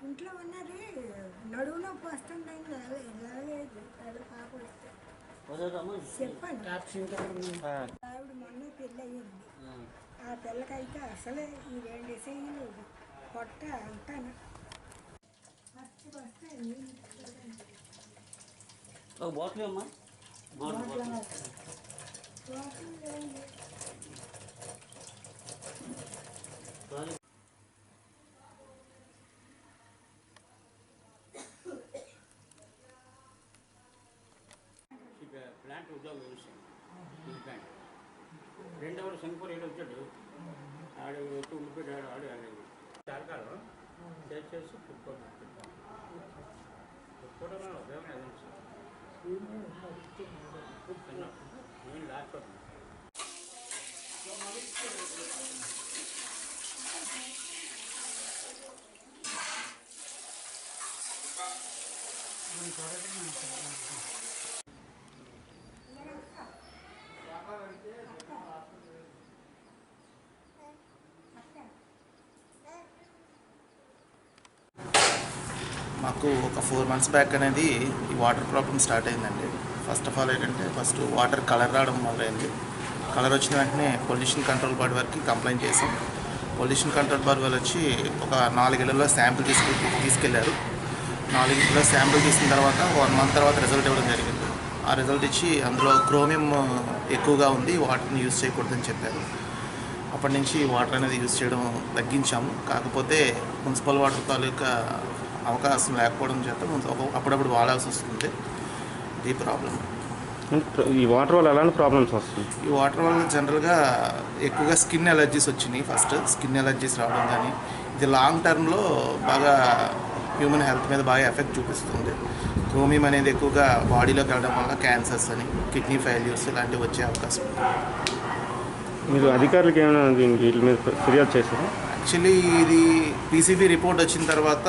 ఇంట్లో ఉన్నది నడువు నొప్పి వస్తుంది రాలేదు చెప్పండి. ఆవిడ మొన్న పెళ్ళి అయ్యింది. ఆ పిల్లకైతే అసలే ఈ 2 ఎసైలు పొట్ట అంటాను ఉద్యోగం చేశాను బ్యాంక్. రెండవది శంకర్ ఏడు వచ్చాడు, ఆడు ఉండిపోయాడు, ఆడు ఆడేది సరకాలం చేసి ఫుట్బాల్ ఉపయోగం అదే నేను లాస్ట్ మాకు ఒక 4 months బ్యాక్ అనేది ఈ వాటర్ ప్రాబ్లం స్టార్ట్ అయిందండి. ఫస్ట్ ఆఫ్ ఆల్ ఏంటంటే ఫస్ట్ వాటర్ కలర్ రావడం మొదలైంది. కలర్ వచ్చిన వెంటనే పొల్యూషన్ కంట్రోల్ బోర్డు వరకు కంప్లైంట్ చేసాం. పొల్యూషన్ కంట్రోల్ బోర్డు వాళ్ళు వచ్చి ఒక 4 ఇళ్లలో శాంపిల్ తీసుకెళ్లారు. 4 ఇళ్లలో శాంపిల్ తీసిన తర్వాత 1 month తర్వాత రిజల్ట్ ఇవ్వడం జరిగింది. ఆ రిజల్ట్ ఇచ్చి అందులో క్రోమియం ఎక్కువగా ఉంది, వాటర్ని యూజ్ చేయకూడదని చెప్పారు. అప్పటి నుంచి వాటర్ అనేది యూజ్ చేయడం తగ్గించాము. కాకపోతే మున్సిపల్ వాటర్ తాలూకా అవకాశం లేకపోవడం చేత అప్పుడప్పుడు వాడాల్సి వస్తుంది. ఇది ప్రాబ్లం. ఈ వాటర్ వల్ల ఎలాంటి ప్రాబ్లమ్స్ వస్తుంది? ఈ వాటర్ వల్ల జనరల్గా ఎక్కువగా స్కిన్ ఎలర్జీస్ వచ్చినాయి. ఫస్ట్ స్కిన్ ఎలర్జీస్ రావడం, కానీ ఇది లాంగ్ టర్మ్లో బాగా హ్యూమన్ హెల్త్ మీద బాగా ఎఫెక్ట్ చూపిస్తుంది. క్రోమియం అనేది ఎక్కువగా బాడీలోకి వెళ్ళడం వల్ల క్యాన్సర్స్ అని, కిడ్నీ ఫెయిల్యూర్స్ ఇలాంటివి వచ్చే అవకాశం ఉంది. మీరు అధికారులకు ఏమైనా వీటి మీద ఫిర్యాదు చేశారా? యాక్చువల్లీ ఇది పీసీబీ రిపోర్ట్ వచ్చిన తర్వాత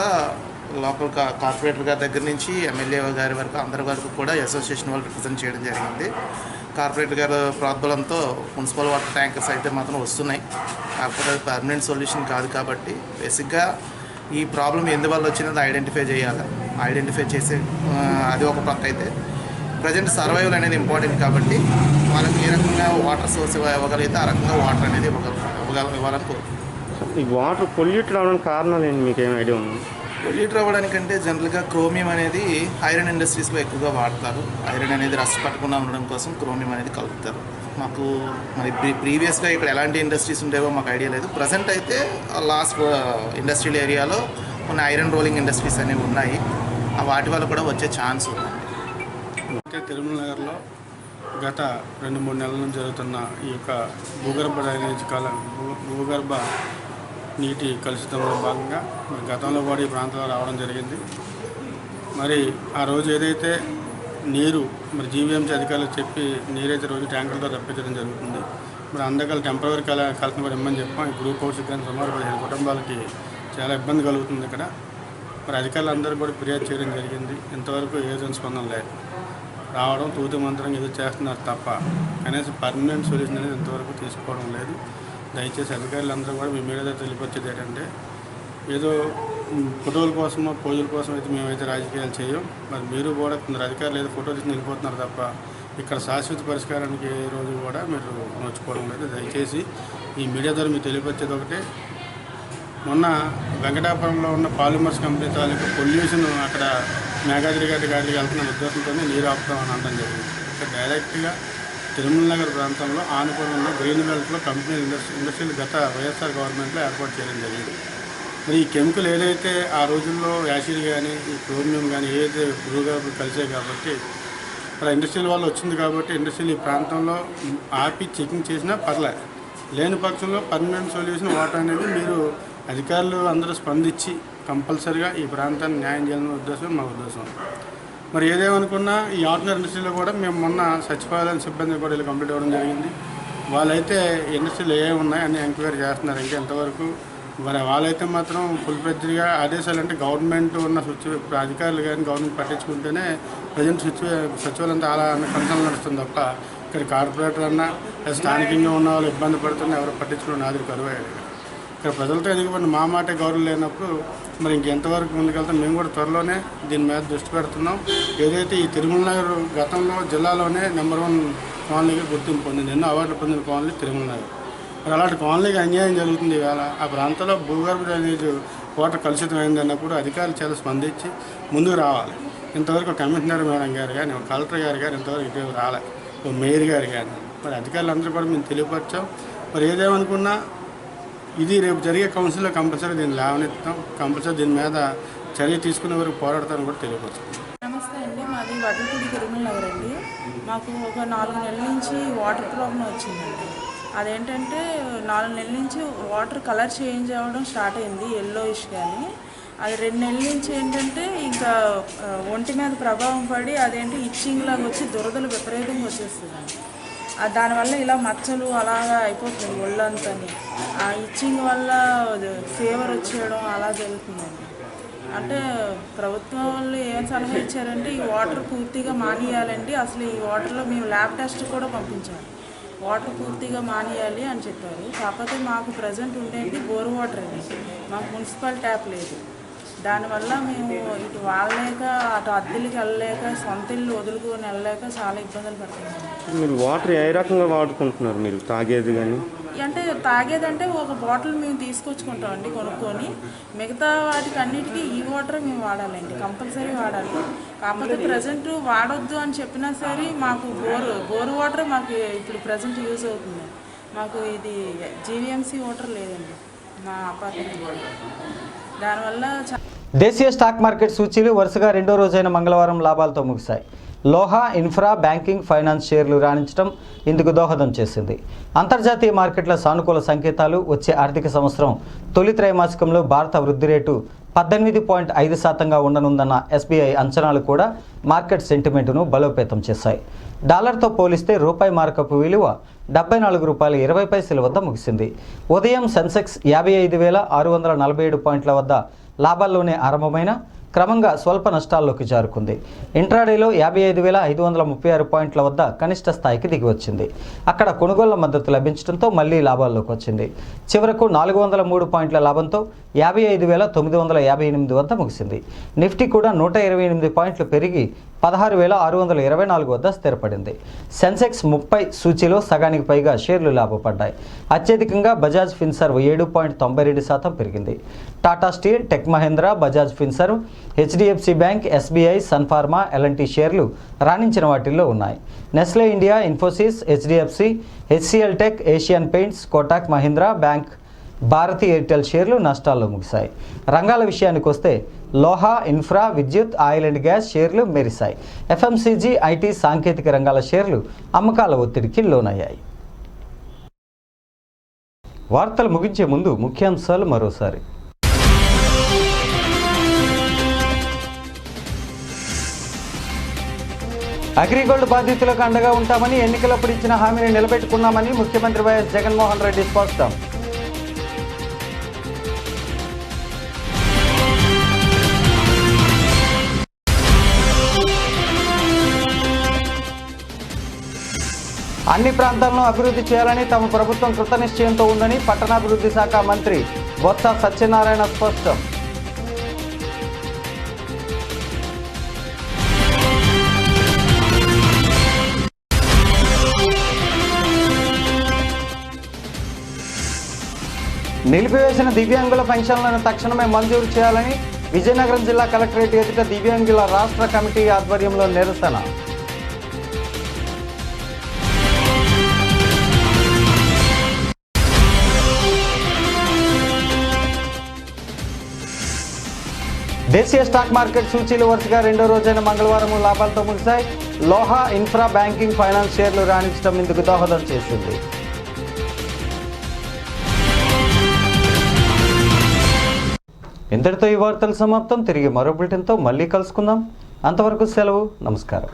లోకల్ కార్పొరేటర్ గారి దగ్గర నుంచి ఎమ్మెల్యే గారి వరకు అందరి వరకు కూడా అసోసియేషన్ వాళ్ళు రిప్రజెంట్ చేయడం జరిగింది. కార్పొరేటర్ గారి ప్రోద్బలంతో మున్సిపల్ వాటర్ ట్యాంకర్స్ అయితే మాత్రం వస్తున్నాయి. కాకపోతే అది పర్మనెంట్ సొల్యూషన్ కాదు కాబట్టి బేసిక్గా ఈ ప్రాబ్లం ఎందువల్ల వచ్చినది ఐడెంటిఫై చేయాలి. ఐడెంటిఫై చేసే అది ఒక పక్క అయితే ప్రజెంట్ సర్వైవల్ అనేది ఇంపార్టెంట్ కాబట్టి వాళ్ళకి ఏ రకంగా వాటర్ సోర్స్ ఇవ్వగలిగితే ఆ రకంగా వాటర్ అనేది ఇవ్వాలని కోరుకుంటున్నాం. ఈ వాటర్ పొల్యూటెడ్ అవడానికి కారణాలు ఏంటి, మీకు ఏమైనా ఐడియా ఉంది? పొల్యూటర్ అవ్వడానికంటే జనరల్గా క్రోమియం అనేది ఐరన్ ఇండస్ట్రీస్లో ఎక్కువగా వాడతారు. ఐరన్ అనేది రస్ట్ పట్టకుండా ఉండడం కోసం క్రోమియం అనేది కలుపుతారు. మాకు మరి ప్రీవియస్గా ఇక్కడ ఎలాంటి ఇండస్ట్రీస్ ఉండేవో మాకు ఐడియా లేదు. ప్రజెంట్ అయితే లాస్ట్ ఇండస్ట్రియల్ ఏరియాలో కొన్ని ఐరన్ రోలింగ్ ఇండస్ట్రీస్ అనేవి ఉన్నాయి. వాటి వల్ల కూడా వచ్చే ఛాన్స్ ఉంది. తిరుమల నగర్లో గత 2-3 నెలల నుంచి జరుగుతున్న ఈ యొక్క భూగర్భ నీటి కలుషితంలో భాగంగా గతంలో కూడా ఈ ప్రాంతంలో రావడం జరిగింది. మరి ఆ రోజు ఏదైతే నీరు మరి జీవీఎంసీ అధికారులు చెప్పి నీరైతే రోజు ట్యాంకులతో రప్పించడం జరుగుతుంది. మరి అందరికీ టెంపరీ కలెక్షన్ కూడా ఇమ్మని చెప్పాం. ఈ గ్రూప్ హౌస్కి కానీ సుమారు 15 కుటుంబాలకి చాలా ఇబ్బంది కలుగుతుంది ఇక్కడ. మరి అధికారులు అందరూ కూడా ఫిర్యాదు చేయడం జరిగింది. ఇంతవరకు ఏ స్పందన లేదు. రావడం తూతు మంత్రం ఏదో చేస్తున్నారు తప్ప కనీసం పర్మనెంట్ సొల్యూషన్ అనేది ఇంతవరకు తీసుకోవడం లేదు. దయచేసి అధికారులందరూ కూడా మీ మీద తెలిపొచ్చేది ఏంటంటే ఏదో ఫోటోల కోసమో పోజుల కోసం అయితే మేమైతే రాజకీయాలు చేయం. మరి మీరు కూడా కొందరు అధికారులు ఏదో ఫోటో తీసి వెళ్ళిపోతున్నారు తప్ప ఇక్కడ శాశ్వత పరిష్కారానికి ఏ రోజు కూడా మీరు నోచుకోవడం లేదు. దయచేసి ఈ మీడియా ద్వారా మీకు తెలియపరిచేది ఒకటే, మొన్న వెంకటాపురంలో ఉన్న పాలిమర్స్ కంపెనీ తాలూకు పొల్యూషన్ అక్కడ మేఘాద్రి గారికి వెళ్తున్న ఉద్దేశంతో నీరు ఆపుతామని అనడం జరిగింది. ఇక్కడ డైరెక్ట్గా తిరుమల నగర్ ప్రాంతంలో ఆనుకొని ఉన్న గ్రీన్ బెల్ట్లో కంపెనీ ఇండస్ట్రీలు గత వైఎస్ఆర్ గవర్నమెంట్లో ఏర్పాటు చేయడం జరిగింది. మరి ఈ కెమికల్ ఏదైతే ఆ రోజుల్లో యాసిడ్ కానీ ఈ క్రోమియం కానీ ఏదైతే భూగర్భ కలిసాయి కాబట్టి మరి ఇండస్ట్రీల వాళ్ళు వచ్చింది కాబట్టి ఇండస్ట్రీలు ఈ ప్రాంతంలో ఆపి చెకింగ్ చేసినా పర్లేదు. లేని పక్షంలో పర్మనెంట్ సొల్యూషన్ వాటర్ అనేది మీరు అధికారులు అందరూ స్పందించి కంపల్సరీగా ఈ ప్రాంతాన్ని న్యాయం చేయాలనే ఉద్దేశం మా ఉద్దేశం. మరి ఏదేమనుకున్నా ఈ ఆర్డినరీ ఇండస్ట్రీలో కూడా మేము మొన్న సచివాలయం సిబ్బంది కూడా వీళ్ళు కంప్లీట్ అవ్వడం జరిగింది. వాళ్ళైతే ఇండస్ట్రీలు ఏమి ఉన్నాయి అని ఎంక్వైరీ చేస్తున్నారు. ఇంకా ఎంతవరకు మరి వాళ్ళైతే మాత్రం ఫుల్ ఫ్లెడ్జ్గా ఆదేశాలు అంటే గవర్నమెంట్ ఉన్న అధికారులు కానీ గవర్నమెంట్ పట్టించుకుంటేనే ప్రజెంట్ సచివాలయం అలా కన్సర్న్ నడుస్తుంది తప్ప ఇక్కడ కార్పొరేటర్ అన్నా స్థానికంగా ఉన్న వాళ్ళు ఇబ్బంది పడుతున్నా ఎవరు పట్టించుకున్న నాదురు కరువయ్యారు. ఇక్కడ ప్రజలతో ఎదుగుబడిన మా మాటే గౌరవం లేనప్పుడు మరి ఇంకెంతవరకు ముందుకెళ్తాం. మేము కూడా త్వరలోనే దీని మీద దృష్టి పెడుతున్నాం. ఏదైతే ఈ తిరుమల నగర్ గతంలో జిల్లాలోనే నెంబర్ 1 కాలనీగా గుర్తింపు పొందింది. ఎన్నో అవార్డులు పొందిన కాలనీ తిరుమల నగర్. మరి అలాంటి కాలనీకి అన్యాయం జరుగుతుంది. ఇవాళ ఆ ప్రాంతంలో భూగర్భ డ్రైనేజ్ వాటర్ కలుషితమైంది అన్నప్పుడు అధికారులు చాలా స్పందించి ముందుకు రావాలి. ఇంతవరకు కమిషనర్ మేడం గారు కానీ కలెక్టర్ గారు కానీ ఇంతవరకు ఇటీవల రాలేదు. మేయర్ గారు కానీ మరి అధికారులందరూ కూడా మేము తెలియపరిచాం. మరి ఏదేమనుకున్నా ఇది రేపు జరిగే కౌన్సిల్లో కంపల్సరీ దీన్ని లేవనెత్తాం. కంపల్సరీ దీని మీద చర్య తీసుకునే వరకు పోరాడతాను కూడా తెలియపరుచుకుంటాం. నమస్తే అండి, మాది వడ్లపూడి తిరుమల నగర్ అండి. మాకు ఒక 4 నెలల నుంచి వాటర్ ప్రాబ్లం వచ్చిందండి. అదేంటంటే 4 నెలల నుంచి వాటర్ కలర్ చేంజ్ అవ్వడం స్టార్ట్ అయింది, ఎల్లోయిష్. కానీ అది 2 నెలల నుంచి ఏంటంటే ఇంకా ఒంటి మీద ప్రభావం పడి అదేంటి ఇచ్చింగ్ లాగా వచ్చి దురదలు విపరీతంగా వచ్చేస్తుందండి. దానివల్ల ఇలా మచ్చలు అలాగా అయిపోతుంది ఒళ్ళంతని. ఆ ఇచ్చింగ్ వల్ల ఫీవర్ వచ్చేయడం అలా జరుగుతుందండి. అంటే ప్రభుత్వం వాళ్ళు ఏం సలహా ఇచ్చారంటే ఈ వాటర్ పూర్తిగా మానేయాలండి. అసలు ఈ వాటర్లో మేము ల్యాబ్ టెస్ట్ కూడా పంపించాము, వాటర్ పూర్తిగా మానేయాలి అని చెప్పారు. కాకపోతే మాకు ప్రజెంట్ ఉండేది బోర్ వాటర్ అండి, మాకు మున్సిపల్ ట్యాప్ లేదు. దానివల్ల మేము ఇటు వాడలేక అటు అద్దెలకి వెళ్ళలేక సొంత ఇల్లు వదులుకొని వెళ్ళలేక చాలా ఇబ్బందులు పడుతున్నాం. మీరు వాటర్ ఏ రకంగా వాడుకుంటున్నారు? మీరు తాగేది కానీ అంటే తాగేదంటే ఒక బాటిల్ మేము తీసుకొచ్చుకుంటామండి కొనుక్కొని. మిగతా వాటికి అన్నిటికీ ఈ వాటర్ మేము వాడాలండి, కంపల్సరీ వాడాలి. కాకపోతే ప్రజెంట్ వాడొద్దు అని చెప్పినా సరే మాకు బోర్ వాటర్ మాకు ఇప్పుడు ప్రజెంట్ యూజ్ అవుతుంది. మాకు ఇది జీవీఎంసీ వాటర్ లేదండి మా అపార్ట్మెంట్. దానివల్ల దేశీయ స్టాక్ మార్కెట్ సూచీలు వరుసగా రెండో రోజైన మంగళవారం లాభాలతో ముగిశాయి. లోహా, ఇన్ఫ్రా, బ్యాంకింగ్, ఫైనాన్స్ షేర్లు రాణించడం ఇందుకు దోహదం చేసింది. అంతర్జాతీయ మార్కెట్ల సానుకూల సంకేతాలు వచ్చే ఆర్థిక సంవత్సరం తొలి త్రైమాసికంలో భారత వృద్ధి రేటు 18.5% ఉండనుందన్న ఎస్బీఐ అంచనాలు కూడా మార్కెట్ సెంటిమెంటును బలోపేతం చేశాయి. డాలర్తో పోలిస్తే రూపాయి మార్కపు విలువ ₹74.20 వద్ద ముగిసింది. ఉదయం సెన్సెక్స్ 55,647 పాయింట్ల వద్ద లాభాల్లోనే ఆరంభమైన క్రమంగా స్వల్ప నష్టాల్లోకి జారుకుంది. ఇంట్రాడేలో 55,536 పాయింట్ల వద్ద కనిష్ట స్థాయికి దిగివచ్చింది. అక్కడ కొనుగోళ్ల మద్దతు లభించడంతో మళ్లీ లాభాల్లోకి వచ్చింది. చివరకు 403 పాయింట్ల లాభంతో 55,958 వద్ద ముగిసింది. నిఫ్టీ కూడా 128 పాయింట్లు పెరిగి 16,624 వద్ద స్థిరపడింది. సెన్సెక్స్ 30 సూచీలో సగానికి పైగా షేర్లు లాభపడ్డాయి. అత్యధికంగా బజాజ్ ఫిన్సర్వ్ 7.92% పెరిగింది. Tata Steel, Tech Mahindra, Bajaj Finserv, HDFC Bank, SBI, Sun Pharma, L and T షేర్లు రాణించిన వాటిల్లో ఉన్నాయి. Nestle India, Infosys, HDFC, HCL Tech, Asian Paints, Kotak Mahindra Bank, Bharti Airtel షేర్లు నష్టాల్లో ముగిశాయి. రంగాల విషయానికి వస్తే లోహా, ఇన్ఫ్రా, విద్యుత్, ఆయిల్ అండ్ గ్యాస్ షేర్లు మెరిశాయి. ఎఫ్ఎంసీజీ, ఐటీ, సాంకేతిక రంగాల షేర్లు అమ్మకాల ఒత్తిడికి లోనయ్యాయి. వార్తలు ముగించే ముందు ముఖ్యాంశాలు మరోసారి. అగ్రిగోల్డ్ బాధితులకు అండగా ఉంటామని ఎన్నికలప్పుడు ఇచ్చిన హామీని నిలబెట్టుకున్నామని ముఖ్యమంత్రి వైఎస్ జగన్మోహన్ రెడ్డి స్పష్టం. అన్ని ప్రాంతాలను అభివృద్ధి చేయాలని తమ ప్రభుత్వం కృతనిశ్చయంతో ఉందని పట్టణాభివృద్ధి శాఖ మంత్రి బొత్స సత్యనారాయణ స్పష్టం. నిలిపివేసిన దివ్యాంగుల పెన్షన్లను తక్షణమే మంజూరు చేయాలని విజయనగరం జిల్లా కలెక్టరేట్ ఎదుట దివ్యాంగుల రాష్ట్ర కమిటీ ఆధ్వర్యంలో నిరసన. దేశీయ స్టాక్ మార్కెట్ సూచీలు వరుసగా రెండో రోజైన మంగళవారం లాభాలతో ముగిశాయి. లోహా, ఇన్ఫ్రా, బ్యాంకింగ్, ఫైనాన్స్ షేర్లు రాణించడం ఇందుకు దోహదం చేసింది. ఇంతటితో ఈ వార్తలు సమాప్తం. తిరిగి మరో బులెటిన్తో మళ్ళీ కలుసుకుందాం. అంతవరకు సెలవు. నమస్కారం.